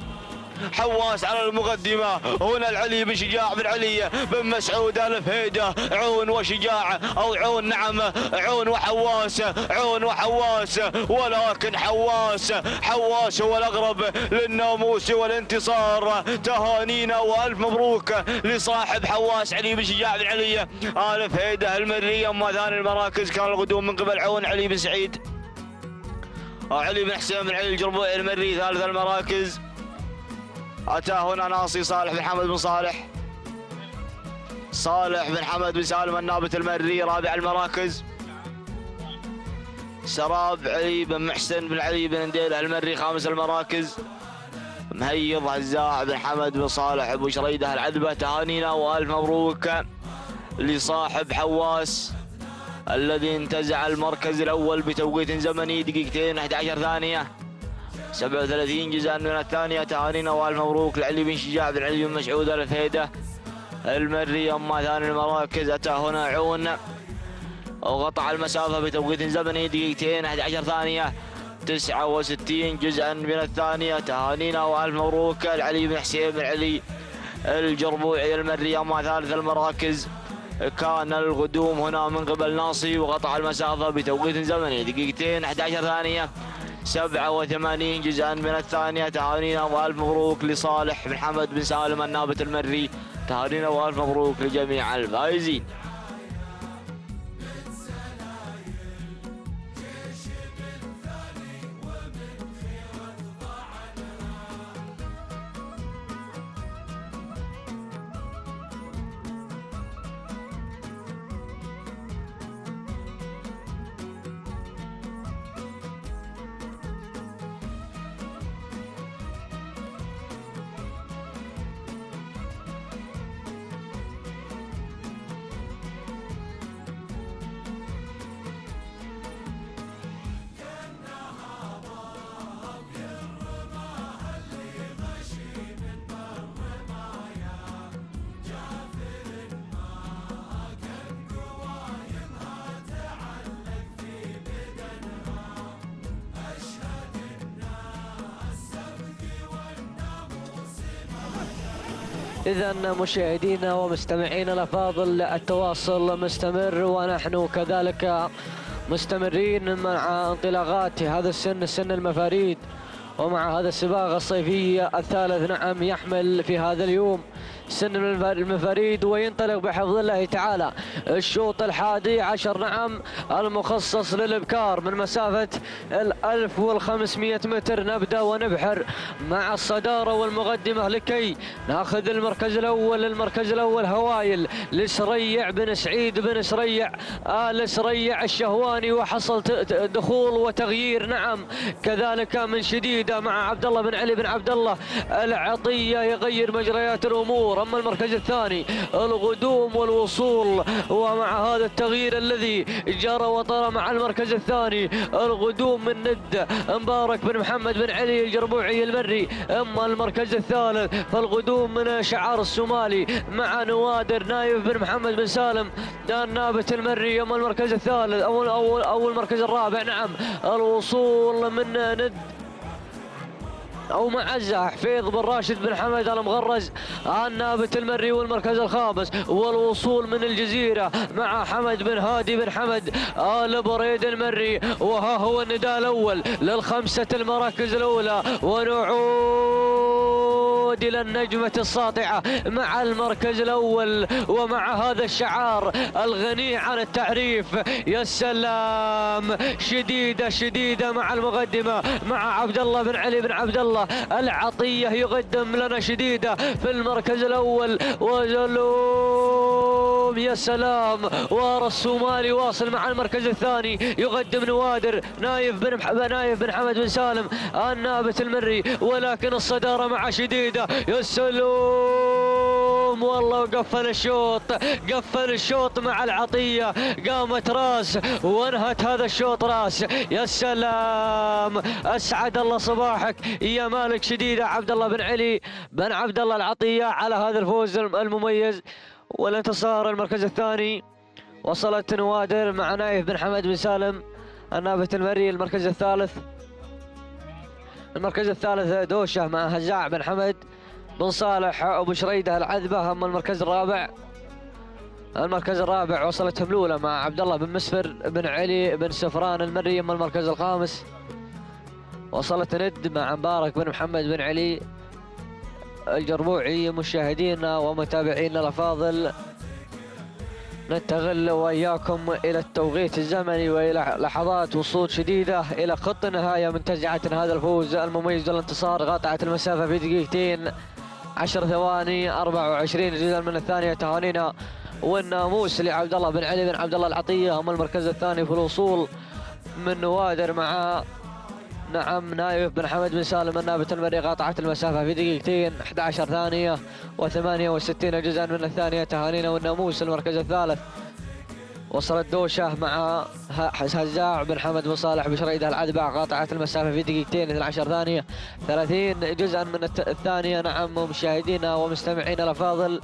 حواس على المقدمة. هنا العلي بن شجاع بن علي بن مسعود الفهيدة. عون وشجاع أو عون، نعم عون وحواس، عون وحواس، ولكن حواس هو الأقرب للناموس والانتصار. تهانينا وألف مبروك لصاحب حواس علي بن شجاع بن علي الفهيدة المري. أما ثاني المراكز كان القدوم من قبل عون علي بن سعيد، علي بن حسين بن علي الجربوعي المري. ثالث المراكز أتى هنا ناصي صالح بن حمد بن صالح بن حمد بن سالم النابت المري. رابع المراكز سراب علي بن محسن بن علي بن نديله المري. خامس المراكز مهيض هزاع بن حمد بن صالح ابو شريده العذبه. تهانينا والف مبروك لصاحب حواس الذي انتزع المركز الاول بتوقيت زمني دقيقتين 11 ثانيه 37 جزءا من الثانيه. تهانينا والف مبروك لعلي بن شجاع بن علي بن مسعود الفهيده المري. اما ثاني المراكز اتى هنا عون وقطع المسافه بتوقيت زمني دقيقتين 11 ثانيه 69 جزءا من الثانيه. تهانينا والف مبروك لعلي بن حسين بن علي الجربوعي المري. اما ثالث المراكز كان القدوم هنا من قبل ناصي وقطع المسافه بتوقيت زمني دقيقتين 11 ثانيه 87 جزءا من الثانيه. تهانينا والف مبروك لصالح بن حمد بن سالم النابت المري. تهانينا والف مبروك لجميع الفائزين. إذا مشاهدينا ومستمعينا الأفاضل التواصل مستمر، ونحن كذلك مستمرين مع انطلاقات هذا السن المفاريد، ومع هذا السباق الصيفي الثالث. نعم يحمل في هذا اليوم سن المفاريد، وينطلق بحفظ الله تعالى الشوط 11. نعم المخصص للإبكار من مسافة 1500 متر. نبدأ ونبحر مع الصدارة والمقدمة لكي ناخذ المركز الأول هوايل لسريع بن سعيد بن سريع آل سريع الشهواني، وحصل دخول وتغيير نعم كذلك من شديدة مع عبد الله بن علي بن عبد الله العطية يغير مجريات الأمور. أما المركز الثاني القدوم والوصول، ومع هذا التغيير الذي جرى وطرى مع المركز الثاني القدوم من ند مبارك بن محمد بن علي الجربوعي المري. أما المركز الثالث فالقدوم من شعار السومالي مع نوادر نايف بن محمد بن سالم النابت المري. أما المركز الثالث أو المركز الرابع نعم الوصول من ند أو معزة حفيظ بن راشد بن حمد المغرز النابت المري. والمركز الخامس والوصول من الجزيرة مع حمد بن هادي بن حمد آل بريد المري. وها هو النداء الأول للخمسة المراكز الأولى، ونعود إلى النجمة الساطعة مع المركز الأول ومع هذا الشعار الغني عن التعريف. يا سلام، شديدة مع المقدمة مع عبد الله بن علي بن عبد الله العطية يقدم لنا شديدة في المركز الأول. وزلوم يا سلام، وار الصومالي واصل مع المركز الثاني يقدم نوادر نايف بن حمد بن سالم النابت المري، ولكن الصدارة مع شديدة. يا سلام والله، قفل الشوط مع العطية، قامت راس وانهت هذا الشوط راس. يا سلام، اسعد الله صباحك يا مالك شديدة عبد الله بن علي بن عبد الله العطية على هذا الفوز المميز والانتصار. المركز الثاني وصلت نوادر مع نايف بن حمد بن سالم النابت المري. المركز الثالث المركز الثالث دوشة مع هزاع بن حمد بن صالح أبو شريدة العذبة. أما المركز الرابع وصلت هملولة مع عبد الله بن مسفر بن علي بن سفران المري. أما المركز الخامس وصلت ند مع مبارك بن محمد بن علي الجربوعي. مشاهدينا ومتابعينا الأفاضل، ننتقل وإياكم إلى التوقيت الزمني وإلى لحظات وصول شديدة إلى خط النهاية من تزعة هذا الفوز المميز والانتصار. قاطعت المسافة في دقيقتين 10 ثواني 24 جزءا من الثانية. تهانينا والناموس لعبد الله بن علي بن عبد الله العطية. أما المركز الثاني في الوصول من نوادر مع نايف بن حمد بن سالم النابت المري. قاطعت المسافة في دقيقتين 11 ثانية و68 جزءا من الثانية. تهانينا والناموس. المركز الثالث وصلت دوشة مع هزاع بن حمد بن صالح بشريدة العذبة. قاطعت المسافة في دقيقتين 12 ثانية 30 جزءا من الثانية. نعم مشاهدينا ومستمعينا الأفاضل،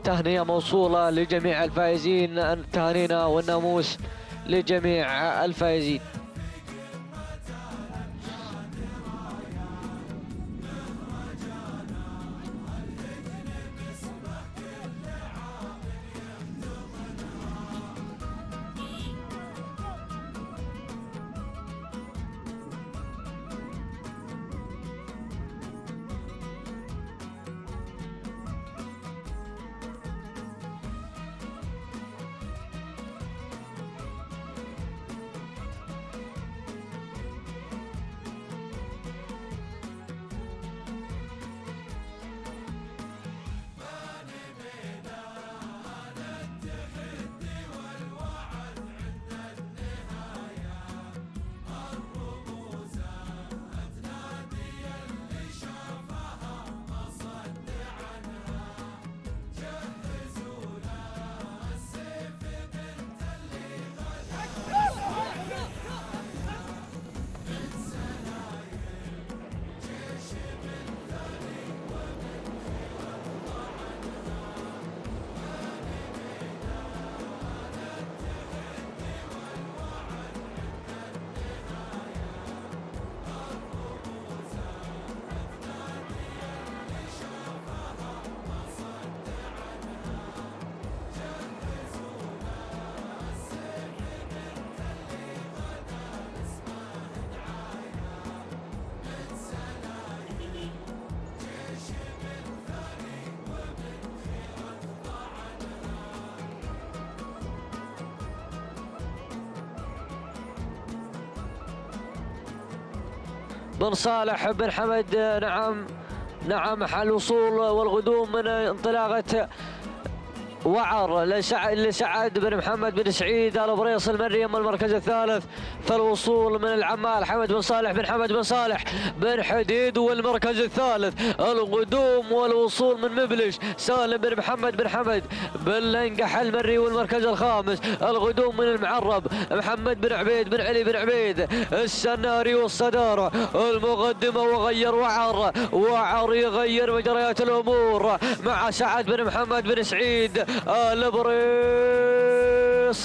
تهنئة موصولة لجميع الفائزين. تهانينا والناموس لجميع الفائزين. بن صالح بن حمد. نعم الوصول والغدوم من انطلاقة وعر لسعد بن محمد بن سعيد البريص المري. أما المركز الثالث فالوصول من العمال حمد بن صالح بن حمد بن صالح بن حديد. والمركز الثالث الغدوم والوصول من مبلش سالم بن محمد بن حمد بن لنقح المري. والمركز الخامس الغدوم من المعرب محمد بن عبيد بن علي بن عبيد السناري. والصدارة المقدمة وغير وعر يغير مجريات الأمور مع سعد بن محمد بن سعيد البريص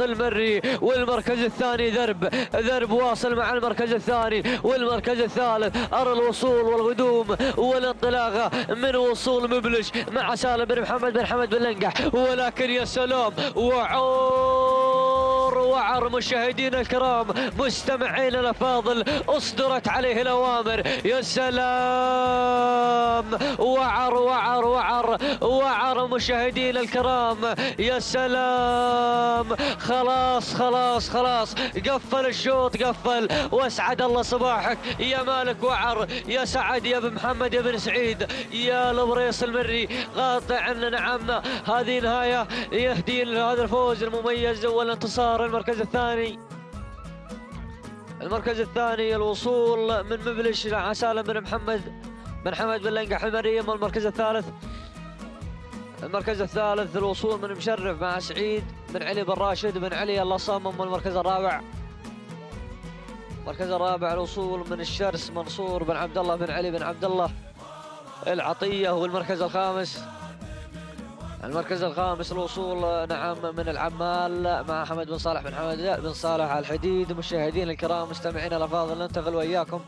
المري. والمركز الثاني ذرب واصل مع المركز الثاني. والمركز الثالث أرى الوصول والغدوم والانطلاقة من وصول مبلش مع سالم بن محمد بن حمد بن لنقح. ولكن يا سلام وعر مشاهدينا الكرام مستمعين الافاضل، اصدرت عليه الاوامر. يا سلام وعر مشاهدينا الكرام. يا سلام خلاص قفل الشوط واسعد الله صباحك يا مالك وعر يا سعد يا بن محمد يا بن سعيد يا البريص المري. قاطع نعم هذه نهايه يهدي هذا الفوز المميز والانتصار. المركز الثاني الوصول من مبلش مع سالم بن محمد بن حمد بن لنقح المري. المركز الثالث الوصول من مشرف مع سعيد بن علي بن راشد بن علي الله صمم. المركز الرابع الوصول من الشرس منصور بن عبد الله بن علي بن عبد الله العطية. والمركز الخامس المركز الخامس الوصول نعم من العمال مع حمد بن صالح بن حمد بن صالح الحديد. مشاهدينا الكرام مستمعينا الافاضل ننتقل واياكم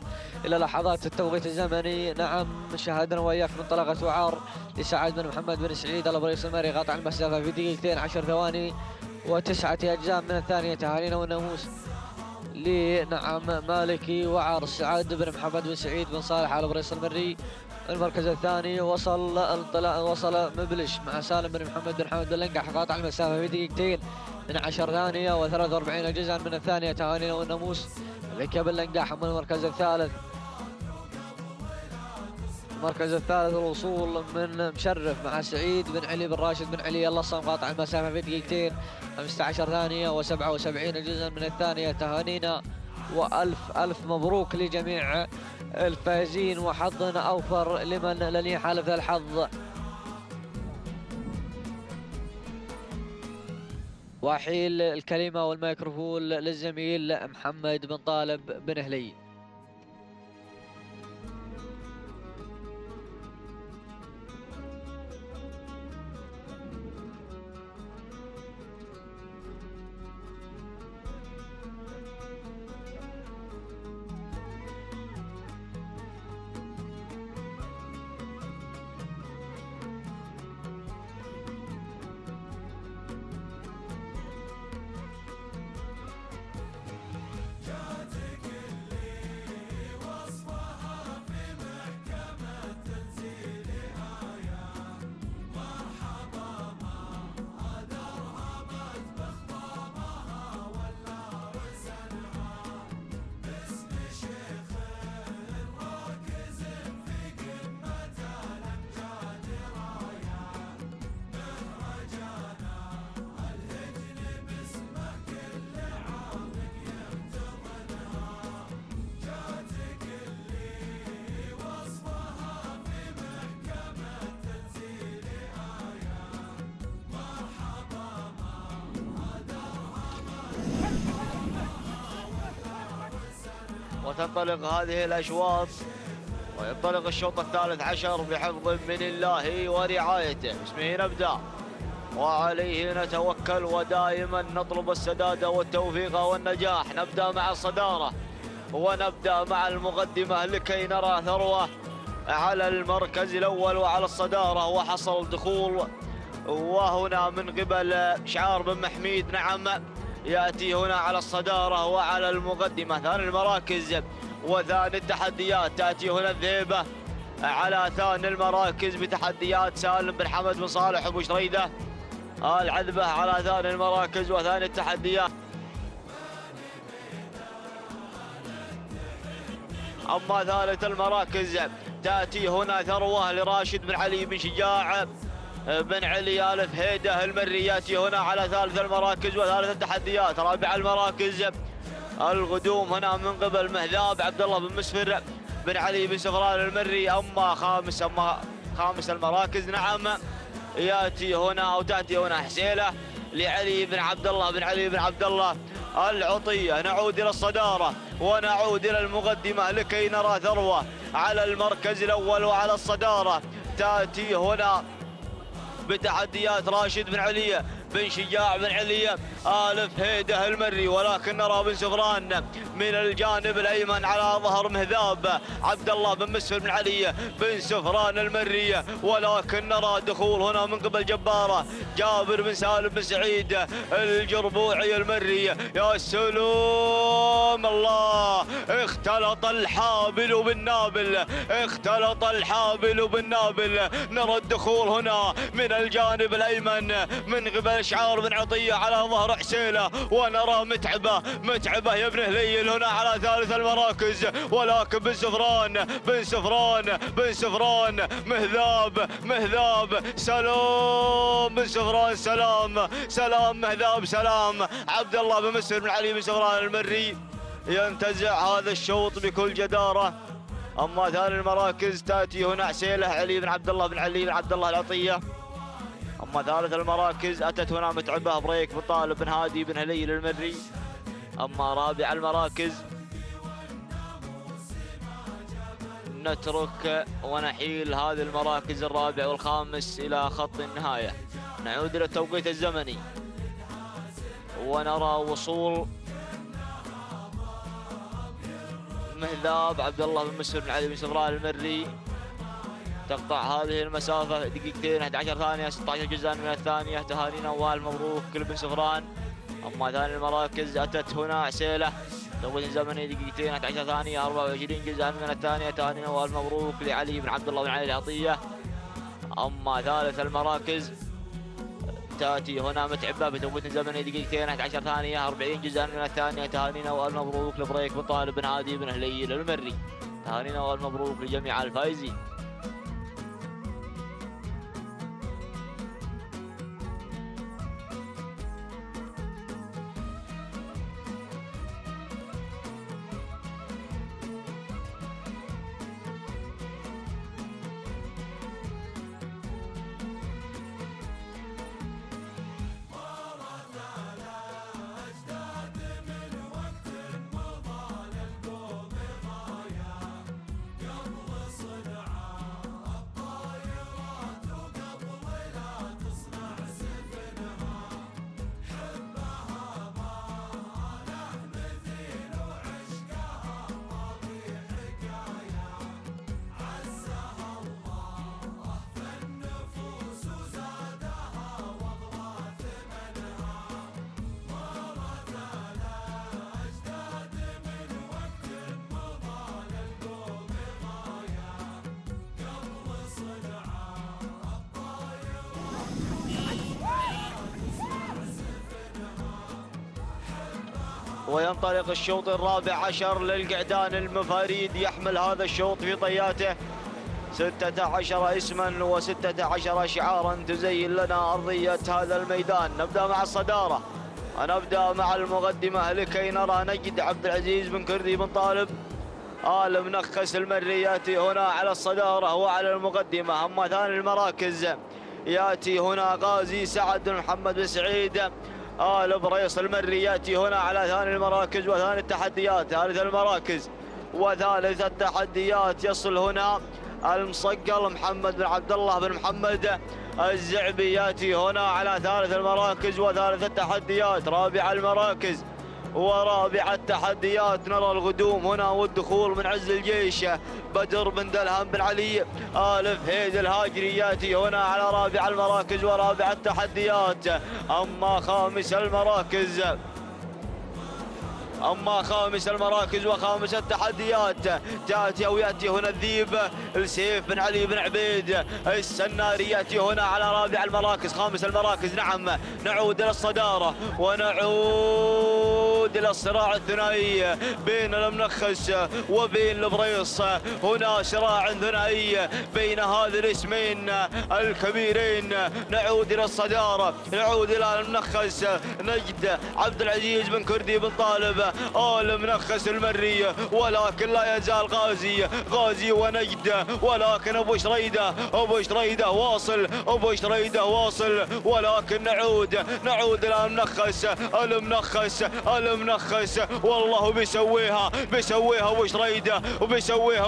الى لحظات التوقيت الزمني. نعم شاهدنا واياكم انطلاقه وعار لسعد بن محمد بن سعيد الابريص الماري قاطع المسافه في دقيقتين 10 ثواني و9 اجزاء من الثانيه. تهانينا والناموس لنعم مالكي وعار سعد بن محمد بن سعيد بن صالح الابريص المري. المركز الثاني وصل مبلش مع سالم بن محمد بن حمد بن لنقح قاطع المسافه في دقيقتين من 10 ثانيه و43 جزءا من الثانيه. تهانينا والناموس لك بن لنقح. من المركز الثالث المركز الثالث الوصول من مشرف مع سعيد بن علي بن راشد بن علي اللصم قاطع المسافه في دقيقتين 15 ثانيه و77 جزءا من الثانيه. تهانينا والف الف مبروك لجميع الفائزين وحظنا اوفر لمن لن يحالف الحظ. واحيل الكلمه والميكروفون للزميل محمد بن طالب بن هلي. وتنطلق هذه الأشواط وينطلق الشوط الثالث عشر بحفظ من الله ورعايته. باسمه نبدأ وعليه نتوكل ودائما نطلب السداد والتوفيق والنجاح. نبدأ مع الصدارة ونبدأ مع المقدمة لكي نرى ثروة على المركز الأول وعلى الصدارة وحصل دخول. وهنا من قبل شعار بن محميد نعم يأتي هنا على الصدارة وعلى المقدمة. ثاني المراكز وثاني التحديات تأتي هنا الذهيبة على ثاني المراكز بتحديات سالم بن حمد بن صالح أبو شريدة العذبة على ثاني المراكز وثاني التحديات. أما ثالث المراكز تأتي هنا ثروة لراشد بن علي بن شجاع بن علي آل فهيدة المري يأتي هنا على ثالث المراكز وثالث التحديات. رابع المراكز الغدوم هنا من قبل مهذاب عبد الله بن مسفر بن علي بن سفران المري. أما خامس المراكز نعم يأتي هنا أو تأتي هنا حسيلة لعلي بن عبد الله بن علي بن عبد الله العطية. نعود إلى الصدارة ونعود إلى المقدمة لكي نرى ثروة على المركز الأول وعلى الصدارة. تأتي هنا بتحديات راشد بن علي بن شجاع بن علي آل فهيدة المري، ولكن نرى بن سفران من الجانب الأيمن على ظهر مهذاب عبد الله بن مسفر بن علي بن سفران المري، ولكن نرى دخول هنا من قبل جبارة جابر بن سالم بن سعيد الجربوعي المري. يا سلام الله، اختلط الحابل بالنابل، اختلط الحابل بالنابل. نرى الدخول هنا من الجانب الأيمن من قبل شعار بن عطية على ظهر حسيلة، ونرى متعبة يا ابن هليل هنا على ثالث المراكز، ولكن بن سفران مهذاب سلام بن سفران سلام مهذاب سلام عبد الله بن مسفر بن علي بن سفران المري ينتزع هذا الشوط بكل جدارة. أما ثاني المراكز تأتي هنا حسيلة علي بن عبد الله بن علي بن عبد الله العطية. أما ثالث المراكز أتت هنا متعبة بريك بن طالب بن هادي بن هليل المري. أما رابع المراكز نترك ونحيل هذه المراكز الرابع والخامس إلى خط النهاية. نعود إلى التوقيت الزمني ونرى وصول مهذاب عبد الله بن مسر بن علي بن سفران المري. تقطع هذه المسافة دقيقتين 11 ثانية 16 جزءا من الثانية. تهانينا والمبروك كل بن سفران. أما ثاني المراكز أتت هنا عسيلة توقيت زمني دقيقتين 11 ثانية 24 جزءا من الثانية. تهانينا والمبروك لعلي بن عبد الله بن علي العطية. أما ثالث المراكز تأتي هنا متعبة بتوقيت زمني دقيقتين 11 ثانية 40 جزءا من الثانية. تهانينا والمبروك لبريك بن طالب بن عادي بن هليل المري. تهانينا والمبروك لجميع الفائزين. وينطلق الشوط الرابع عشر للقعدان المفاريد. يحمل هذا الشوط في طياته 16 اسما و16 شعارا تزين لنا أرضية هذا الميدان. نبدأ مع الصدارة. نبدأ مع المقدمة لكي نرى نجد عبد العزيز بن كردي بن طالب آل منخس المري يأتي هنا على الصدارة وعلى المقدمة. أما ثاني المراكز يأتي هنا غازي سعد بن محمد بن سعيد آل بريص المري يأتي هنا على ثاني المراكز وثاني التحديات. ثالث المراكز وثالث التحديات يصل هنا المصقل محمد بن عبد الله بن محمد الزعبي يأتي هنا على ثالث المراكز وثالث التحديات. رابع المراكز ورابع التحديات نرى القدوم هنا والدخول من عز الجيش بدر بن دلهم بن علي آل فهيد الهاجري يأتي هنا على رابع المراكز ورابع التحديات. أما خامس المراكز وخامس التحديات تأتي أو يأتي هنا الذيب السيف بن علي بن عبيد السناري يأتي هنا على رابع المراكز. خامس المراكز نعم نعود إلى الصدارة ونعود إلى الصراع الثنائي بين المنخس وبين البريص. هنا صراع ثنائي بين هذه الاسمين الكبيرين. نعود إلى الصدارة نعود إلى المنخس نجد عبد العزيز بن كردي بن طالب آل منخس المري ولكن لا يزال غازي ونجد ولكن أبو شريدة واصل ولكن نعود إلى المنخس والله بيسويها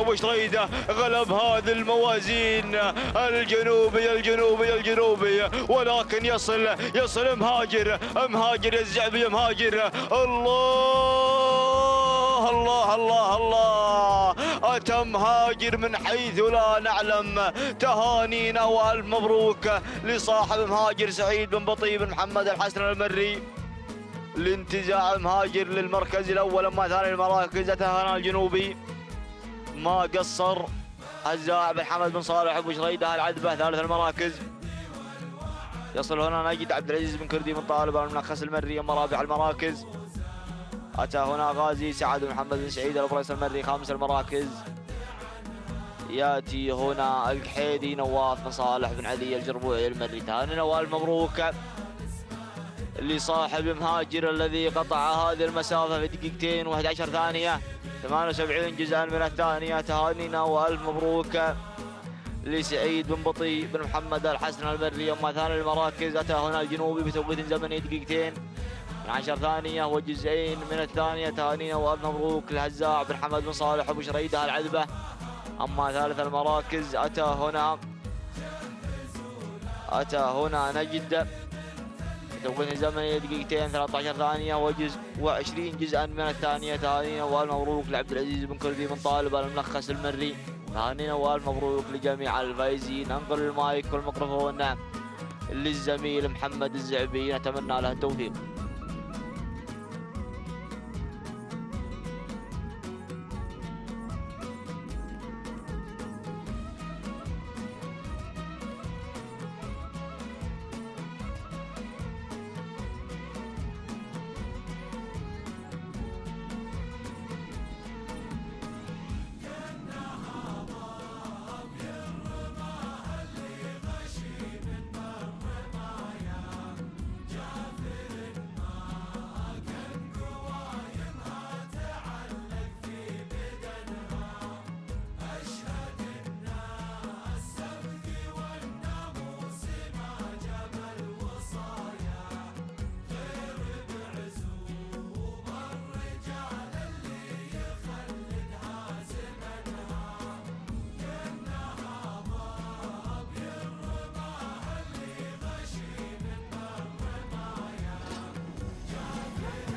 أبو شريدة غلب هذه الموازين الجنوبي ولكن يصل مهاجر الزعبي مهاجر. الله أتى مهاجر من حيث لا نعلم. تهانينا والف مبروك لصاحب مهاجر سعيد بن بطي بن محمد الحسن المري لانتزاع مهاجر للمركز الأول. أما ثاني المراكز أتى الجنوبي ما قصر هزاع بن حمد بن صالح أبو شريدة العذبة. ثالث المراكز يصل هنا نجد عبد العزيز بن كردي بن طالب المنخس المري. أما رابع المراكز أتى هنا غازي سعد بن محمد بن سعيد البريص المري. خامس المراكز يأتي هنا القحيدي نواف بن صالح بن علي الجربوعي المري. تهانينا والف مبروك لصاحب مهاجر الذي قطع هذه المسافة في دقيقتين و11 ثانية 78 جزءا من الثانية. تهانينا والف مبروك لسعيد بن بطي بن محمد الحسن المري. أما ثاني المراكز أتى هنا الجنوبي بتوقيت زمني دقيقتين 10 ثانية وجزئين من الثانية. تهانينا والف مبروك لهزاع بن حمد بن صالح أبو شريدة العذبة. أما ثالث المراكز أتى هنا أتى هنا نجد توقيت الزمني دقيقتين 13 ثانية وجزء و20 جزءا من الثانية. تهانينا والمبروك لعبد العزيز بن كلبي من طالب الملخص المري. تهانينا والمبروك لجميع الفائزين. ننقل المايك والميكروفون للزميل محمد الزعبي، نتمنى له التوفيق.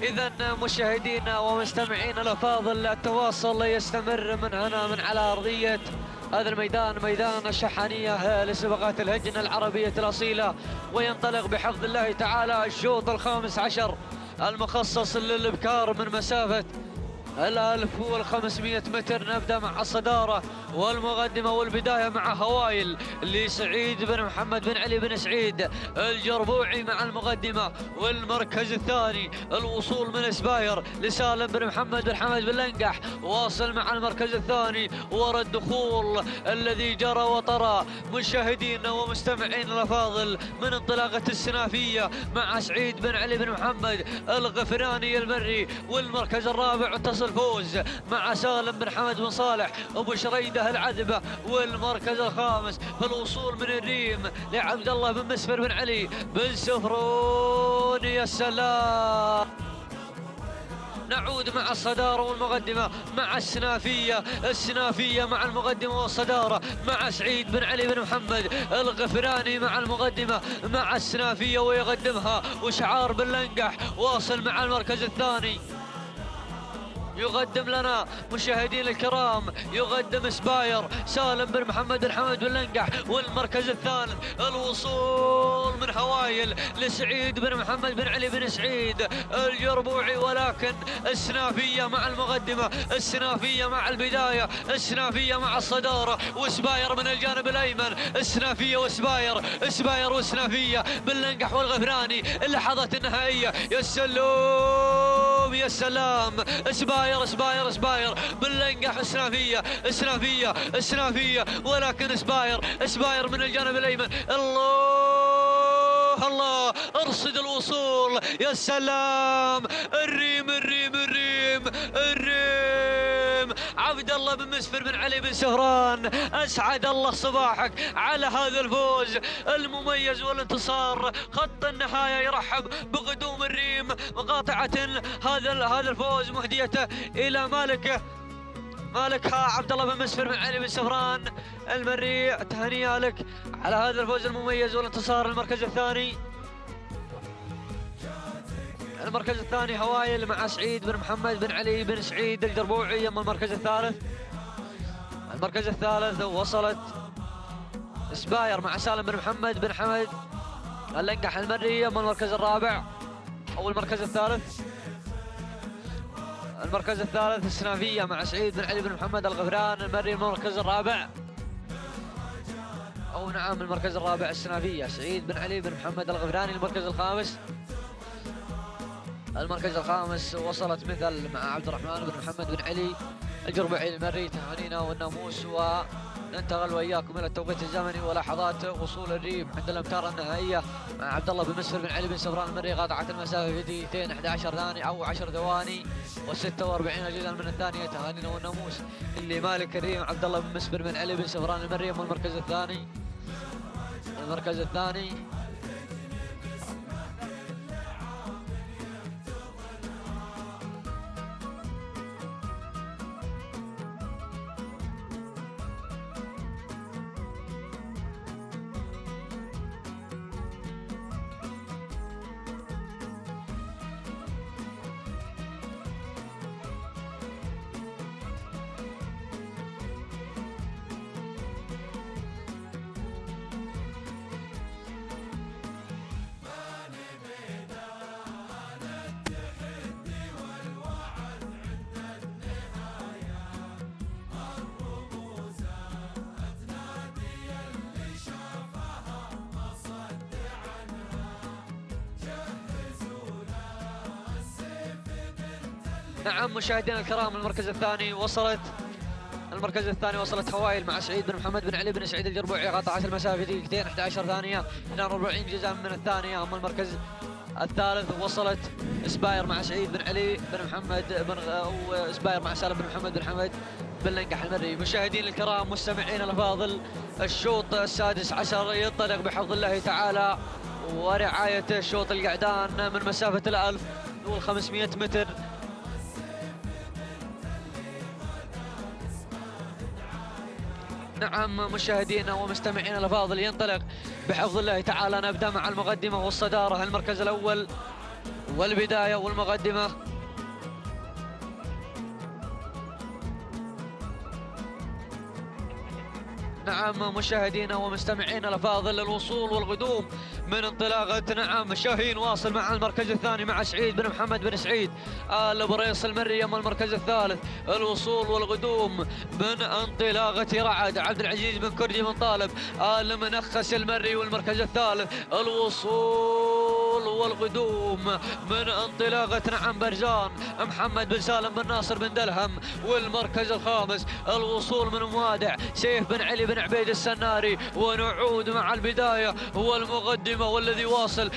إذا مشاهدينا ومستمعينا الأفاضل، التواصل يستمر من هنا من على أرضية هذا الميدان، ميدان الشحانية لسباقات الهجن العربية الأصيلة. وينطلق بحفظ الله تعالى الشوط ال15 المخصص للإبكار من مسافة 1500 متر. نبدأ مع الصدارة والمقدمة والبداية مع هوايل لسعيد بن محمد بن علي بن سعيد الجربوعي مع المقدمة. والمركز الثاني الوصول من سباير لسالم بن محمد بن حمد بن لنقح، واصل مع المركز الثاني. ورا الدخول الذي جرى وطرى مشاهدينا ومستمعين الأفاضل من انطلاقة السنافية مع سعيد بن علي بن محمد الغفراني المري. والمركز الرابع الفوز مع سالم بن حمد بن صالح ابو شريده العذبه. والمركز الخامس في الوصول من الريم لعبد الله بن مسفر بن علي بن سفرون. يا سلام. نعود مع الصدارة والمقدمة مع السنافية مع المقدمة والصدارة مع سعيد بن علي بن محمد الغفراني مع المقدمة مع السنافية ويقدمها. وشعار بن لنقح واصل مع المركز الثاني. يقدم لنا مشاهدين الكرام، يقدم سباير سالم بن محمد بن حمد بن لنقح. والمركز الثالث الوصول من هوايل لسعيد بن محمد بن علي بن سعيد الجربوعي. ولكن السنافية مع المقدمة، السنافية مع البداية، السنافية مع الصدارة. وسباير من الجانب الأيمن، السنافية وسباير، سباير والسنافية بن لنقح والغفراني. اللحظات النهائية. يا سلام يا سلام. سباير بن لنقح السنافية ولكن سباير من الجانب الأيمن. الله ارصد الوصول. يا سلام. الريم عبد الله بن مسفر بن علي بن سهران، اسعد الله صباحك على هذا الفوز المميز والانتصار. خط النهايه يرحب بقدوم الريم مقاطعه هذا الفوز مهديته الى مالكها عبد الله بن مسفر بن علي بن سهران المري. تهنئه لك على هذا الفوز المميز والانتصار. المركز الثاني هوايل مع سعيد بن محمد بن علي بن سعيد الجربوعي. اما المركز الثالث وصلت سباير مع سالم بن محمد بن حمد اللنقح المري. اما المركز الرابع او المركز الثالث السنافية مع سعيد بن علي بن محمد الغفران المري. المركز الرابع المركز الرابع السنافية سعيد بن علي بن محمد الغفراني. المركز الخامس وصلت مثل مع عبد الرحمن بن محمد بن علي الجربوعي المري. تهانينا والناموس. وننتقل وإياكم إلى التوقيت الزمني ولحظات وصول الريم عند الأمتار النهائية مع عبد الله بن مسفر بن علي بن سفران المري. قاطعة المسافة في دقيقتين 11 ثانية أو 10 ثواني و46 جزءا من الثانية. تهانينا والناموس اللي مالك الريم عبد الله بن مسفر بن علي بن سفران المري. المركز الثاني نعم مشاهدينا الكرام، المركز الثاني وصلت هوايل مع سعيد بن محمد بن علي بن سعيد الجربوعي، قاطعت المسافه دقيقتين 11 ثانيه 42 جزءا من الثانيه. اما المركز الثالث وصلت سباير مع سعيد بن علي بن محمد سباير مع سالم بن محمد بن حمد بن لنقح المري. مشاهدينا الكرام مستمعين الافاضل، الشوط السادس عشر ينطلق بحفظ الله تعالى ورعايه الشوط القعدان من مسافه 1500 متر. نعم مشاهدينا ومستمعينا الافاضل، ينطلق بحفظ الله تعالى. نبدا مع المقدمه والصداره، المركز الاول والبدايه والمقدمه. نعم مشاهدينا ومستمعينا الافاضل، الوصول والقدوم من انطلاقه نعم شاهين واصل مع المركز الثاني مع سعيد بن محمد بن سعيد آل بريص المري. اما المركز الثالث الوصول والقدوم من انطلاقه رعد عبد العزيز بن كردي بن طالب آل منخس المري. والمركز الثالث الوصول والقدوم من انطلاقه نعم برزان محمد بن سالم بن ناصر بن دلهم. والمركز الخامس الوصول من موادع سيف بن علي بن عبيد السناري. ونعود مع البدايه والمقدمه والذي واصل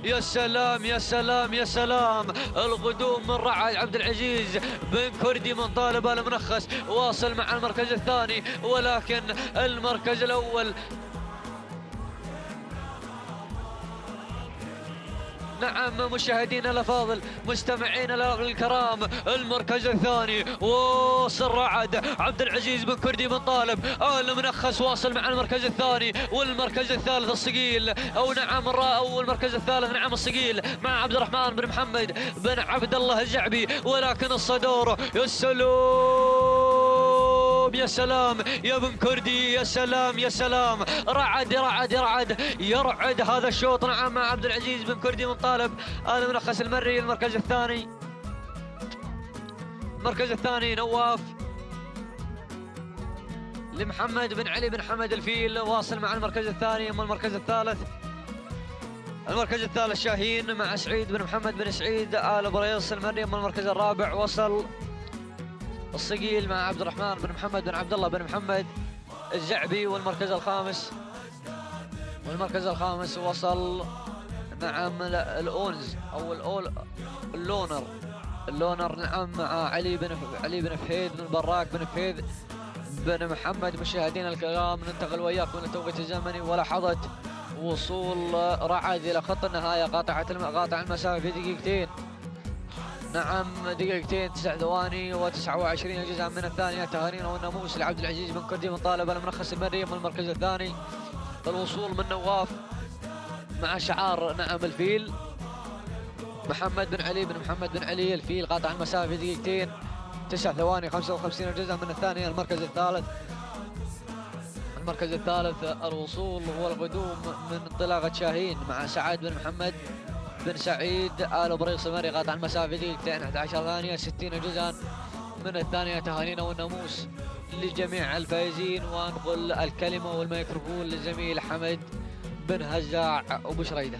يا سلام يا سلام يا سلام. القدوم من رعد عبد العزيز بن كردي من طالب المنخس واصل مع المركز الثاني، ولكن المركز الاول نعم مشاهدينا الافاضل مستمعينا الكرام، المركز الثاني وصل رعد عبد العزيز بن كردي بن طالب آل منخس واصل مع المركز الثاني. والمركز الثالث الصقيل او المركز الثالث نعم الصقيل مع عبد الرحمن بن محمد بن عبد الله الزعبي. ولكن الصدارة يا سلام يا بن كردي، يا سلام يا سلام. رعد يرعد هذا الشوط نعم مع عبد العزيز بن كردي بن طالب آل منخس المري. المركز الثاني نواف لمحمد بن علي بن حمد الفيل واصل مع المركز الثاني. اما المركز الثالث شاهين مع سعيد بن محمد بن سعيد آل بريص المري. اما المركز الرابع وصل الصقيل مع عبد الرحمن بن محمد بن عبد الله بن محمد الزعبي. والمركز الخامس وصل نعم الأونز او اللونر نعم مع علي بن فهيد بن براك بن فهيد بن محمد. مشاهدينا الكرام ننتقل وياكم من التوقيت الزمني ولحظة وصول رعد الى خط النهاية، قاطع المسافة في دقيقتين نعم 9 ثواني و29 جزءا من الثانية. تهانينا والناموس لعبد العزيز بن كردي من طالب المنخس المري. من المركز الثاني الوصول من نواف مع شعار نعم الفيل محمد بن علي بن محمد بن علي الفيل، قاطع المسافة في دقيقتين 9 ثواني 55 جزءا من الثانية. المركز الثالث الوصول والقدوم من انطلاقة شاهين مع سعد بن محمد بن سعيد آل بريص المري، قاطع المسافة دقيقتين 11 ثانية 60 جزءا من الثانية. تهانينا والناموس لجميع الفائزين، وانقل الكلمة والميكروفون للزميل حمد بن هزاع أبو شريدة.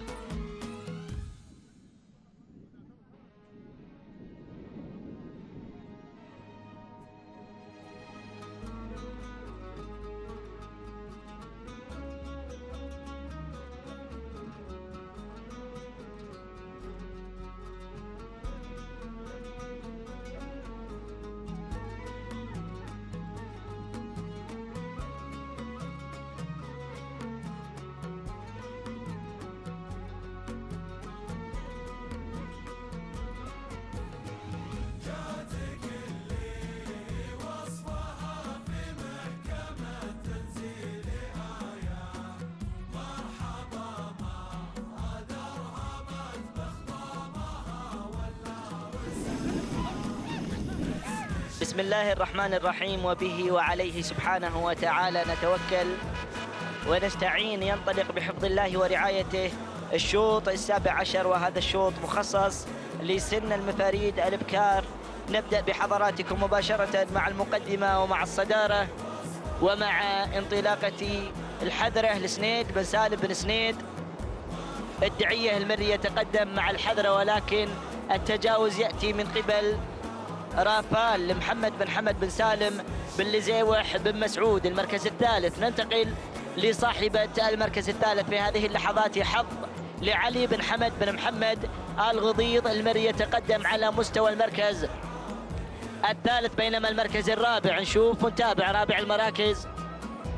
بسم الله الرحمن الرحيم، وبه وعليه سبحانه وتعالى نتوكل ونستعين. ينطلق بحفظ الله ورعايته الشوط السابع عشر، وهذا الشوط مخصص لسن المفاريد الابكار. نبدأ بحضراتكم مباشرة مع المقدمة ومع الصدارة ومع انطلاقة الحذرة لسنيد بن سالم بن سنيد. الدعية المري يتقدم مع الحذرة، ولكن التجاوز يأتي من قبل رافال لمحمد بن حمد بن سالم بن لزيوح بن مسعود. المركز الثالث ننتقل لصاحبة المركز الثالث في هذه اللحظات، حظ لعلي بن حمد بن محمد آل غضيض المري يتقدم على مستوى المركز الثالث، بينما المركز الرابع نشوف ونتابع رابع المراكز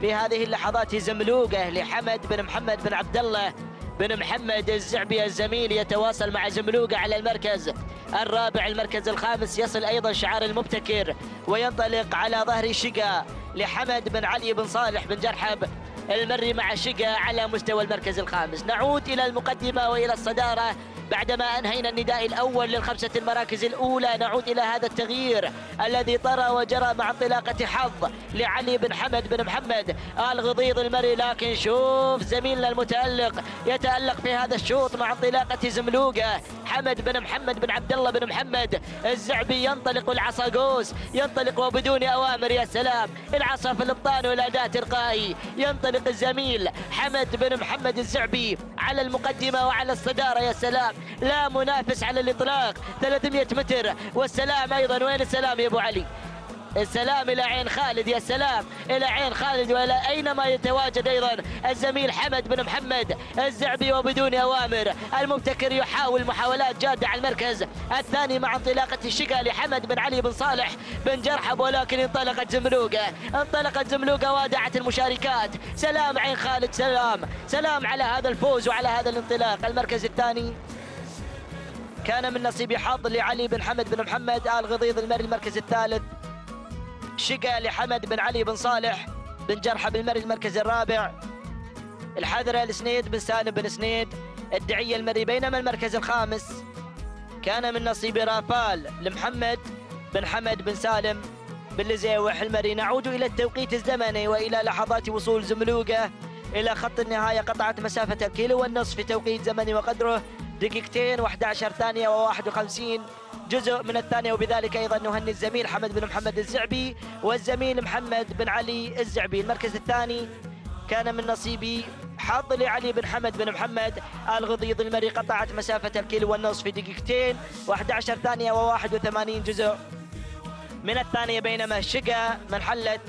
في هذه اللحظات زملوقه لحمد بن محمد بن عبد الله بن محمد الزعبي الزميل يتواصل مع زملوقه على المركز الرابع. المركز الخامس يصل ايضا شعار المبتكر وينطلق على ظهر شقا لحمد بن علي بن صالح بن جرحب المري مع شقا على مستوى المركز الخامس. نعود الى المقدمه والى الصداره بعدما انهينا النداء الاول للخمسه المراكز الاولى. نعود الى هذا التغيير الذي طرى وجرى مع انطلاقه حظ لعلي بن حمد بن محمد آل غضيض المري، لكن شوف زميلنا المتالق يتالق في هذا الشوط مع انطلاقه زملوقه حمد بن محمد بن عبد الله بن محمد الزعبي. ينطلق العصا قوس، ينطلق وبدون اوامر. يا سلام، العصا في الابطان والاداء تلقائي. ينطلق الزميل حمد بن محمد الزعبي على المقدمه وعلى الصداره. يا سلام، لا منافس على الاطلاق. 300 متر والسلام ايضا. وين السلام يا ابو علي؟ السلام الى عين خالد. يا سلام الى عين خالد والى اينما يتواجد ايضا الزميل حمد بن محمد الزعبي وبدون اوامر. المبتكر يحاول محاولات جاده على المركز الثاني مع انطلاقه الشقا لحمد بن علي بن صالح بن جرحب، ولكن انطلقت زملوقه وادعت المشاركات. سلام عين خالد، سلام على هذا الفوز وعلى هذا الانطلاق. المركز الثاني كان من نصيب حظ لعلي بن حمد بن محمد آل غضيض المري. المركز الثالث شقا لحمد بن علي بن صالح بن جرحب المري. المركز الرابع الحذرة لسنيد بن سالم بن سنيد الدعية المري. بينما المركز الخامس كان من نصيب رافال لمحمد بن حمد بن سالم بن لزيوح المري. نعود إلى التوقيت الزمني وإلى لحظات وصول زملوقه إلى خط النهاية. قطعت مسافة الكيلو والنصف في توقيت زمني وقدره 2 و11 ثانية و51 جزء من الثانية. وبذلك أيضا نهني الزميل حمد بن محمد الزعبي والزميل محمد بن علي الزعبي. المركز الثاني كان من نصيبي حظ لعلي بن حمد بن محمد آل غضيض المري. قطعت مسافة الكيلو والنصف في 2 و11 ثانية و81 جزء من الثانية. بينما شقا من حلت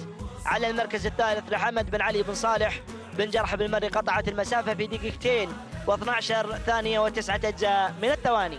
على المركز الثالث لحمد بن علي بن صالح بن جرحب المري. قطعت المسافة في 2 و12 ثانية و9 أجزاء من الثواني.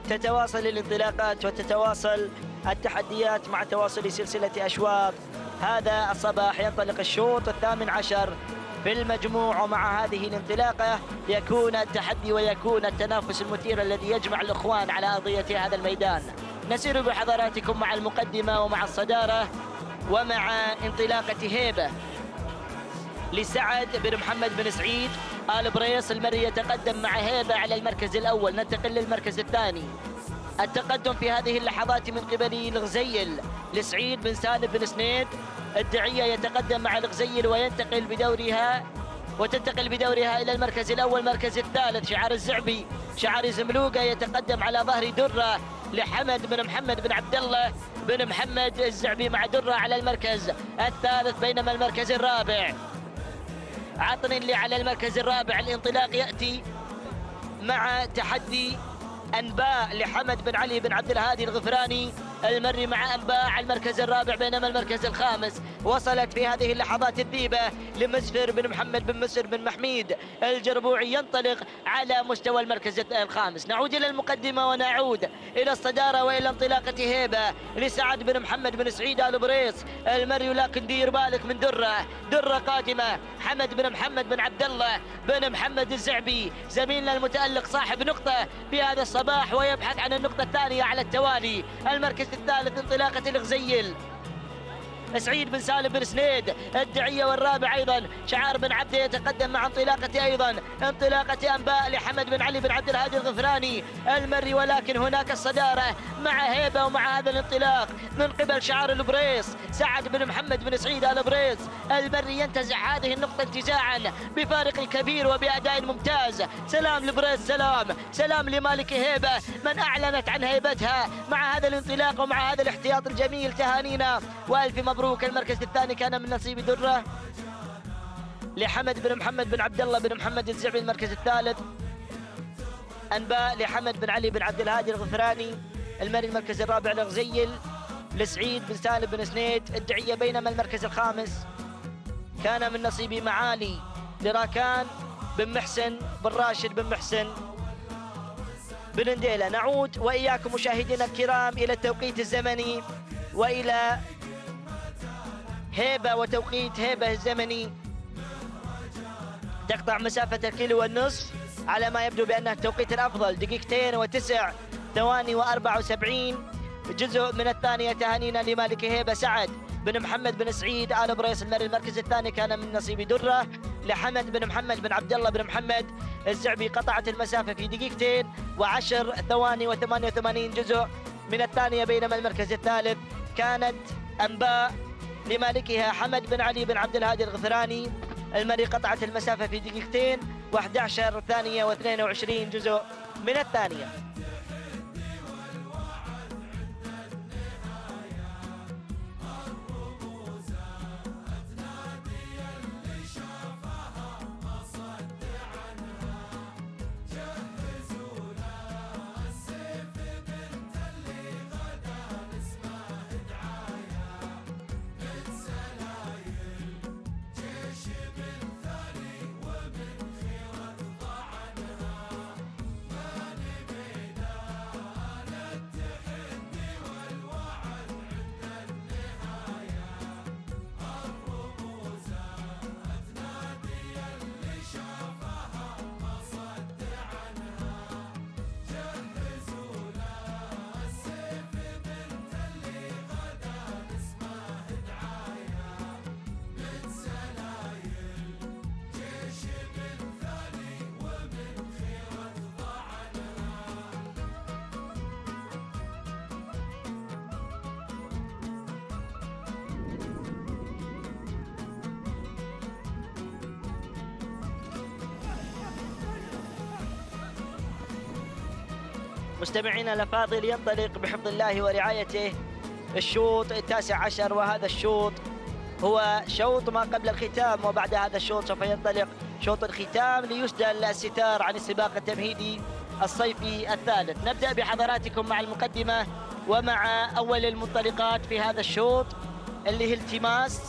تتواصل الانطلاقات وتتواصل التحديات مع تواصل سلسلة أشواط هذا الصباح. ينطلق الشوط 18 في المجموع، ومع هذه الانطلاقة يكون التحدي ويكون التنافس المثير الذي يجمع الإخوان على أرضية هذا الميدان. نسير بحضراتكم مع المقدمة ومع الصدارة ومع انطلاقة هيبة لسعد بن محمد بن سعيد آل بريس المري. يتقدم مع هيبة على المركز الأول. ننتقل للمركز الثاني. التقدم في هذه اللحظات من قبل الغزيل لسعيد بن سالم بن سنيد الدعية. يتقدم مع الغزيل وتنتقل بدورها إلى المركز الأول. المركز الثالث شعار الزعبي شعار زملوقه يتقدم على ظهر درة لحمد بن محمد بن عبد الله بن محمد الزعبي مع درة على المركز الثالث. بينما المركز الرابع عطني اللي على المركز الرابع. الانطلاق يأتي مع تحدي أنباء لحمد بن علي بن عبد الهادي الغفراني المري مع أنباء على المركز الرابع، بينما المركز الخامس وصلت في هذه اللحظات الذيبة لمسفر بن محمد بن مسفر بن محميد الجربوعي، ينطلق على مستوى المركز الخامس. نعود إلى المقدمة ونعود إلى الصدارة وإلى انطلاقة هيبة لسعد بن محمد بن سعيد آل بريص المري، لكن دير بالك من درة قادمة. حمد بن محمد بن عبد الله بن محمد الزعبي زميلنا المتألق صاحب نقطة في هذا الصباح ويبحث عن النقطة الثانية على التوالي. المركز الثالث انطلاقة الغزيل سعيد بن سالم بن سنيد الدعية، والرابع أيضا شعار بن عبده يتقدم مع انطلاقة أيضا انطلاقة أنباء لحمد بن علي بن عبد الهادي الغفراني المري، ولكن هناك الصدارة مع هيبة ومع هذا الانطلاق من قبل شعار البريص سعد بن محمد بن سعيد آل بريص المري، ينتزع هذه النقطة انتزاعا بفارق كبير وبأداء ممتاز. سلام لبريص، سلام لمالك هيبة من أعلنت عن هيبتها مع هذا الانطلاق ومع هذا الاحتياط الجميل. تهانينا وألف مبروك. المركز الثاني كان من نصيب درة لحمد بن محمد بن عبد الله بن محمد الزعبي. المركز الثالث أنباء لحمد بن علي بن عبد الهادي الغفراني المري. المركز الرابع لغزيل لسعيد بن سالم بن سنيد الدعية، بينما المركز الخامس كان من نصيب معالي لراكان بن محسن بن راشد بن محسن بن نديلة. نعود وإياكم مشاهدينا الكرام إلى التوقيت الزمني وإلى هيبة وتوقيت هيبة الزمني. تقطع مسافة الكيلو والنصف على ما يبدو بأنه التوقيت الأفضل، 2:09:74 جزء من الثانية. تهانينا لمالك هيبة سعد بن محمد بن سعيد آل بريص المري. المركز الثاني كان من نصيب درة لحمد بن محمد بن عبد الله بن محمد الزعبي. قطعت المسافة في 2:10:88 جزء من الثانية، بينما المركز الثالث كانت أنباء لمالكها حمد بن علي بن عبد الهادي الغفراني المري. قطعت المسافة في 2:11:22 جزء من الثانية. مستمعينا الأفاضل، ينطلق بحفظ الله ورعايته الشوط 19، وهذا الشوط هو شوط ما قبل الختام، وبعد هذا الشوط سوف ينطلق شوط الختام ليسدل الستار عن السباق التمهيدي الصيفي الثالث. نبدأ بحضراتكم مع المقدمة ومع أول المنطلقات في هذا الشوط اللي هي التماس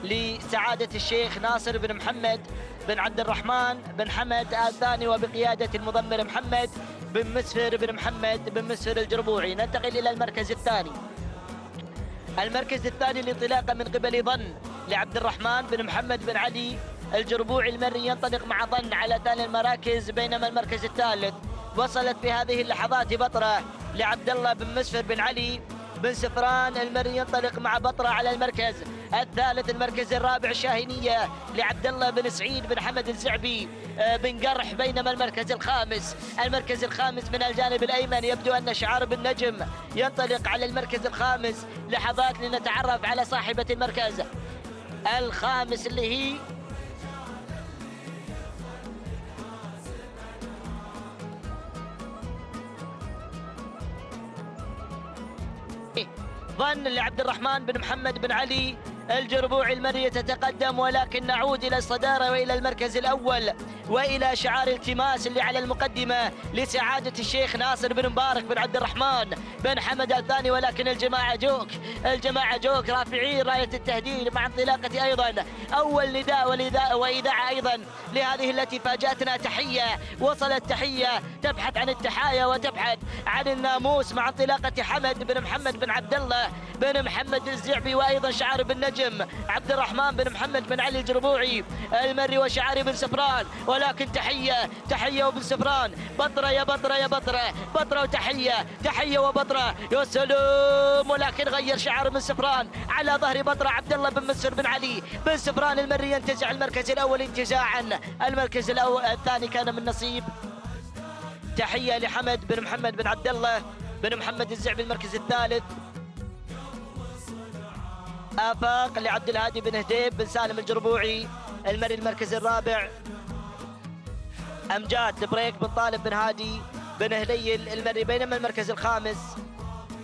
لسعادة الشيخ ناصر بن محمد بن عبد الرحمن بن حمد آل ثاني، وبقيادة المضمر محمد بن مسفر بن محمد بن مسفر الجربوعي. ننتقل إلى المركز الثاني. المركز الثاني الانطلاقة من قبل ظن لعبد الرحمن بن محمد بن علي الجربوعي المري، ينطلق مع ظن على ثاني المراكز، بينما المركز الثالث وصلت في هذه اللحظات بطرة لعبد الله بن مسفر بن علي بن سفران المري، ينطلق مع بطرة على المركز الثالث. المركز الرابع شاهينية لعبد الله بن سعيد بن حمد الزعبي بن قرح، بينما المركز الخامس من الجانب الأيمن يبدو أن شعار بن نجم ينطلق على المركز الخامس. لحظات لنتعرف على صاحبة المركز الخامس اللي هي ظن لعبد الرحمن بن محمد بن علي الجربوعي المري تتقدم، ولكن نعود إلى الصدارة وإلى المركز الأول وإلى شعار التماس اللي على المقدمة لسعادة الشيخ ناصر بن مبارك بن عبد الرحمن بن حمد الثاني. ولكن الجماعة جوك رافعين راية التهديد مع انطلاقة أيضا أول نداء وإذاعة أيضا لهذه التي فاجأتنا. تحية وصلت، تحية تبحث عن التحايا وتبحث عن الناموس مع انطلاقة حمد بن محمد بن عبد الله بن محمد الزعبي، وأيضا شعار بن نجم عبد الرحمن بن محمد بن علي الجربوعي المري وشعار بن سفران. ولكن تحية وبن سفران، بطرة يا بطرة يا بطرة وتحية وبطرة يا سلام. ولكن غير شعار بن سفران على ظهر بطرة عبد الله بن مسر بن علي بن سفران المري ينتزع المركز الأول انتزاعا. المركز الثاني كان من نصيب تحية لحمد بن محمد بن عبد الله بن محمد الزعبي المركز الثالث. آفاق لعبد الهادي بن هديب بن سالم الجربوعي المري المركز الرابع. أمجاد بريك بن طالب بن هادي بن هليل المري. بينما المركز الخامس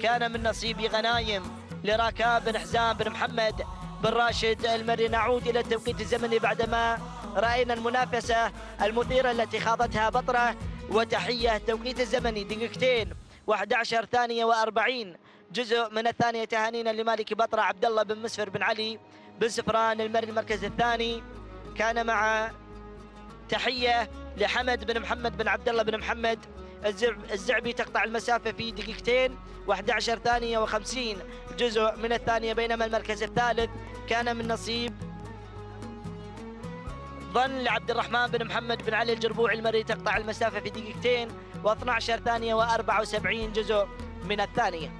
كان من نصيب غنايم لراكاب بن حزام بن محمد بن راشد المري. نعود إلى التوقيت الزمني بعدما رأينا المنافسة المثيرة التي خاضتها بطرة وتحية. التوقيت الزمني دقيقتين و11 ثانية و40 جزء من الثانية. تهانينا لمالك بطرة عبد الله بن مسفر بن علي بن سفران المري المركز الثاني. كان مع تحية لحمد بن محمد بن عبد الله بن محمد الزعبي تقطع المسافة في دقيقتين و11 ثانية و50 جزء من الثانية. بينما المركز الثالث كان من نصيب ظن لعبد الرحمن بن محمد بن علي الجربوعي المري تقطع المسافة في دقيقتين و12 ثانية و74 جزء من الثانية.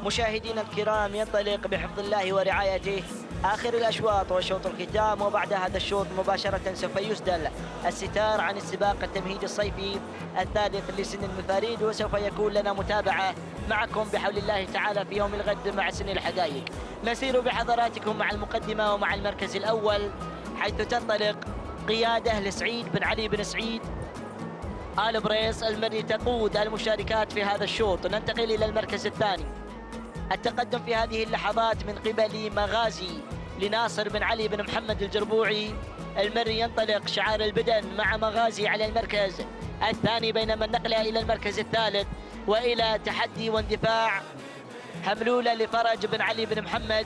مشاهدينا الكرام، ينطلق بحفظ الله ورعايته آخر الأشواط وشوط الختام، وبعد هذا الشوط مباشرة سوف يسدل الستار عن السباق التمهيدي الصيفي الثالث لسن المفاريد، وسوف يكون لنا متابعة معكم بحول الله تعالى في يوم الغد مع سن الحدائق. نسير بحضراتكم مع المقدمة ومع المركز الأول، حيث تنطلق قيادة لسعيد بن علي بن سعيد آل بريس المري تقود المشاركات في هذا الشوط. ننتقل إلى المركز الثاني. التقدم في هذه اللحظات من قبل مغازي لناصر بن علي بن محمد الجربوعي المري. ينطلق شعار البدن مع مغازي على المركز الثاني، بينما النقلة إلى المركز الثالث وإلى تحدي واندفاع هملولة لفرج بن علي بن محمد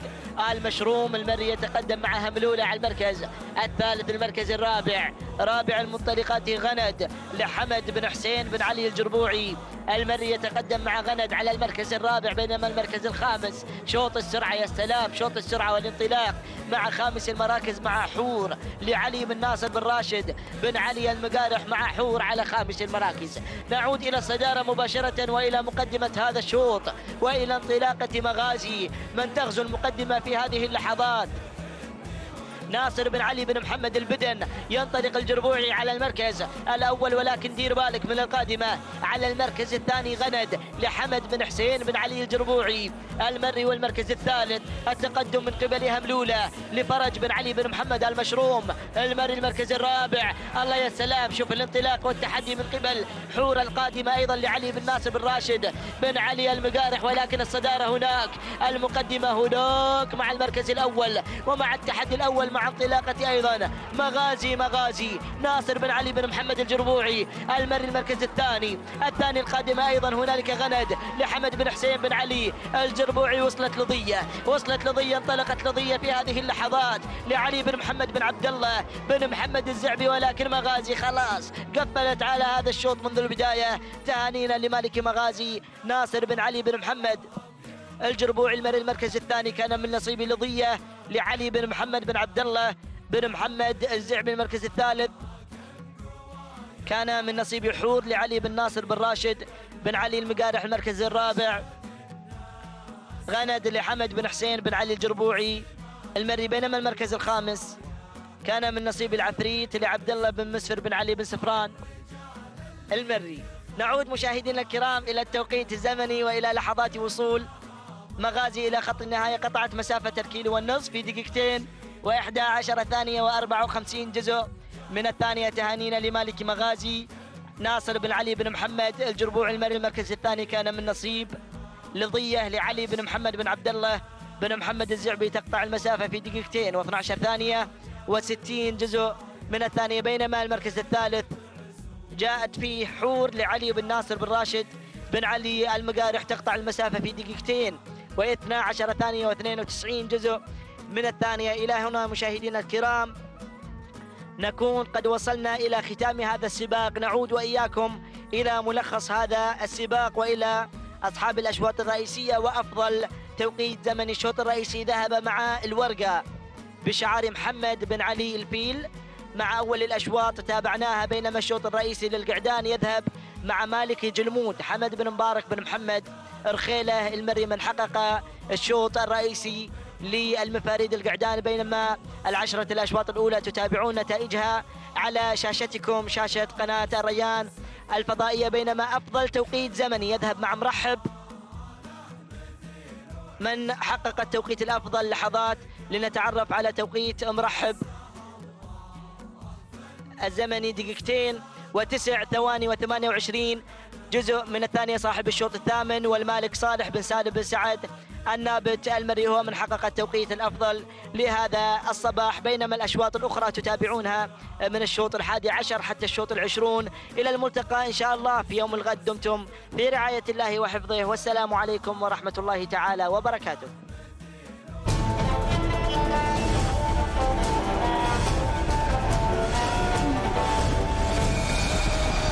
آل مشروم المري يتقدم مع هملولة على المركز الثالث. المركز الرابع رابع المنطلقات غند لحمد بن حسين بن علي الجربوعي المري يتقدم مع غند على المركز الرابع. بينما المركز الخامس شوط السرعة، يا سلام، شوط السرعة والانطلاق مع خامس المراكز مع حور لعلي بن ناصر بن راشد بن علي المقارح مع حور على خامس المراكز. نعود إلى الصدارة مباشرة وإلى مقدمة هذا الشوط وإلى انطلاقة مغازي من تغزو المقدمة في هذه اللحظات. ناصر بن علي بن محمد البدن. ينطلق الجربوعي على المركز الأول، ولكن دير بالك من القادمة على المركز الثاني غند لحمد بن حسين بن علي الجربوعي المري. والمركز الثالث التقدم من قبل هملولة لفرج بن علي بن محمد المشروم المري. المركز الرابع الله يا سلام، شوف الانطلاق والتحدي من قبل حور القادمة أيضا لعلي بن ناصر بن راشد بن علي المقارح، ولكن الصدارة هناك، المقدمة هناك مع المركز الأول ومع التحدي الأول مع انطلاقة أيضا مغازي ناصر بن علي بن محمد الجربوعي المري. المركز الثاني القادمة أيضا هنالك غند لحمد بن حسين بن علي الجربوعي. وصلت لضية انطلقت لضية في هذه اللحظات لعلي بن محمد بن عبد الله بن محمد الزعبي، ولكن مغازي خلاص قفلت على هذا الشوط منذ البداية. تهانينا لمالك مغازي ناصر بن علي بن محمد الجربوعي المري. المركز الثاني كان من نصيب لضية لعلي بن محمد بن عبد الله بن محمد الزعبي. المركز الثالث كان من نصيب حور لعلي بن ناصر بن راشد بن علي المقارح. المركز الرابع غند لحمد بن حسين بن علي الجربوعي المري. بينما المركز الخامس كان من نصيب العفريت لعبد الله بن مسفر بن علي بن سفران المري. نعود مشاهدينا الكرام إلى التوقيت الزمني وإلى لحظات وصول مغازي إلى خط النهاية. قطعت مسافة الكيلو والنصف في دقيقتين و11 ثانية و54 جزء من الثانية. تهانينا لمالك مغازي ناصر بن علي بن محمد الجربوعي المري. المركز الثاني كان من نصيب لضية لعلي بن محمد بن عبد الله بن محمد الزعبي. تقطع المسافة في دقيقتين و12 ثانية و60 جزء من الثانية. بينما المركز الثالث جاءت فيه حور لعلي بن ناصر بن راشد بن علي المقارح. تقطع المسافة في دقيقتين و12 ثانية و92 جزء من الثانية. إلى هنا مشاهدينا الكرام نكون قد وصلنا إلى ختام هذا السباق. نعود وإياكم إلى ملخص هذا السباق وإلى أصحاب الأشواط الرئيسية وأفضل توقيت زمني. الشوط الرئيسي ذهب مع الورقة بشعار محمد بن علي الفيل مع أول الأشواط تابعناها. بينما الشوط الرئيسي للقعدان يذهب مع مالك جلمود حمد بن مبارك بن محمد رخيلة المري من حقق الشوط الرئيسي للمفاريد القعدان. بينما العشرة الأشواط الأولى تتابعون نتائجها على شاشتكم شاشة قناة الريان الفضائية. بينما أفضل توقيت زمني يذهب مع مرحب من حقق التوقيت الأفضل. لحظات لنتعرف على توقيت مرحب الزمني دقيقتين و9 ثواني و28 جزء من الثانية. صاحب الشوط الثامن والمالك صالح بن سالم بن سعد النابت المري هو من حقق التوقيت الأفضل لهذا الصباح. بينما الأشواط الأخرى تتابعونها من الشوط 11 حتى الشوط 20. إلى الملتقى إن شاء الله في يوم الغد. دمتم في رعاية الله وحفظه والسلام عليكم ورحمة الله تعالى وبركاته.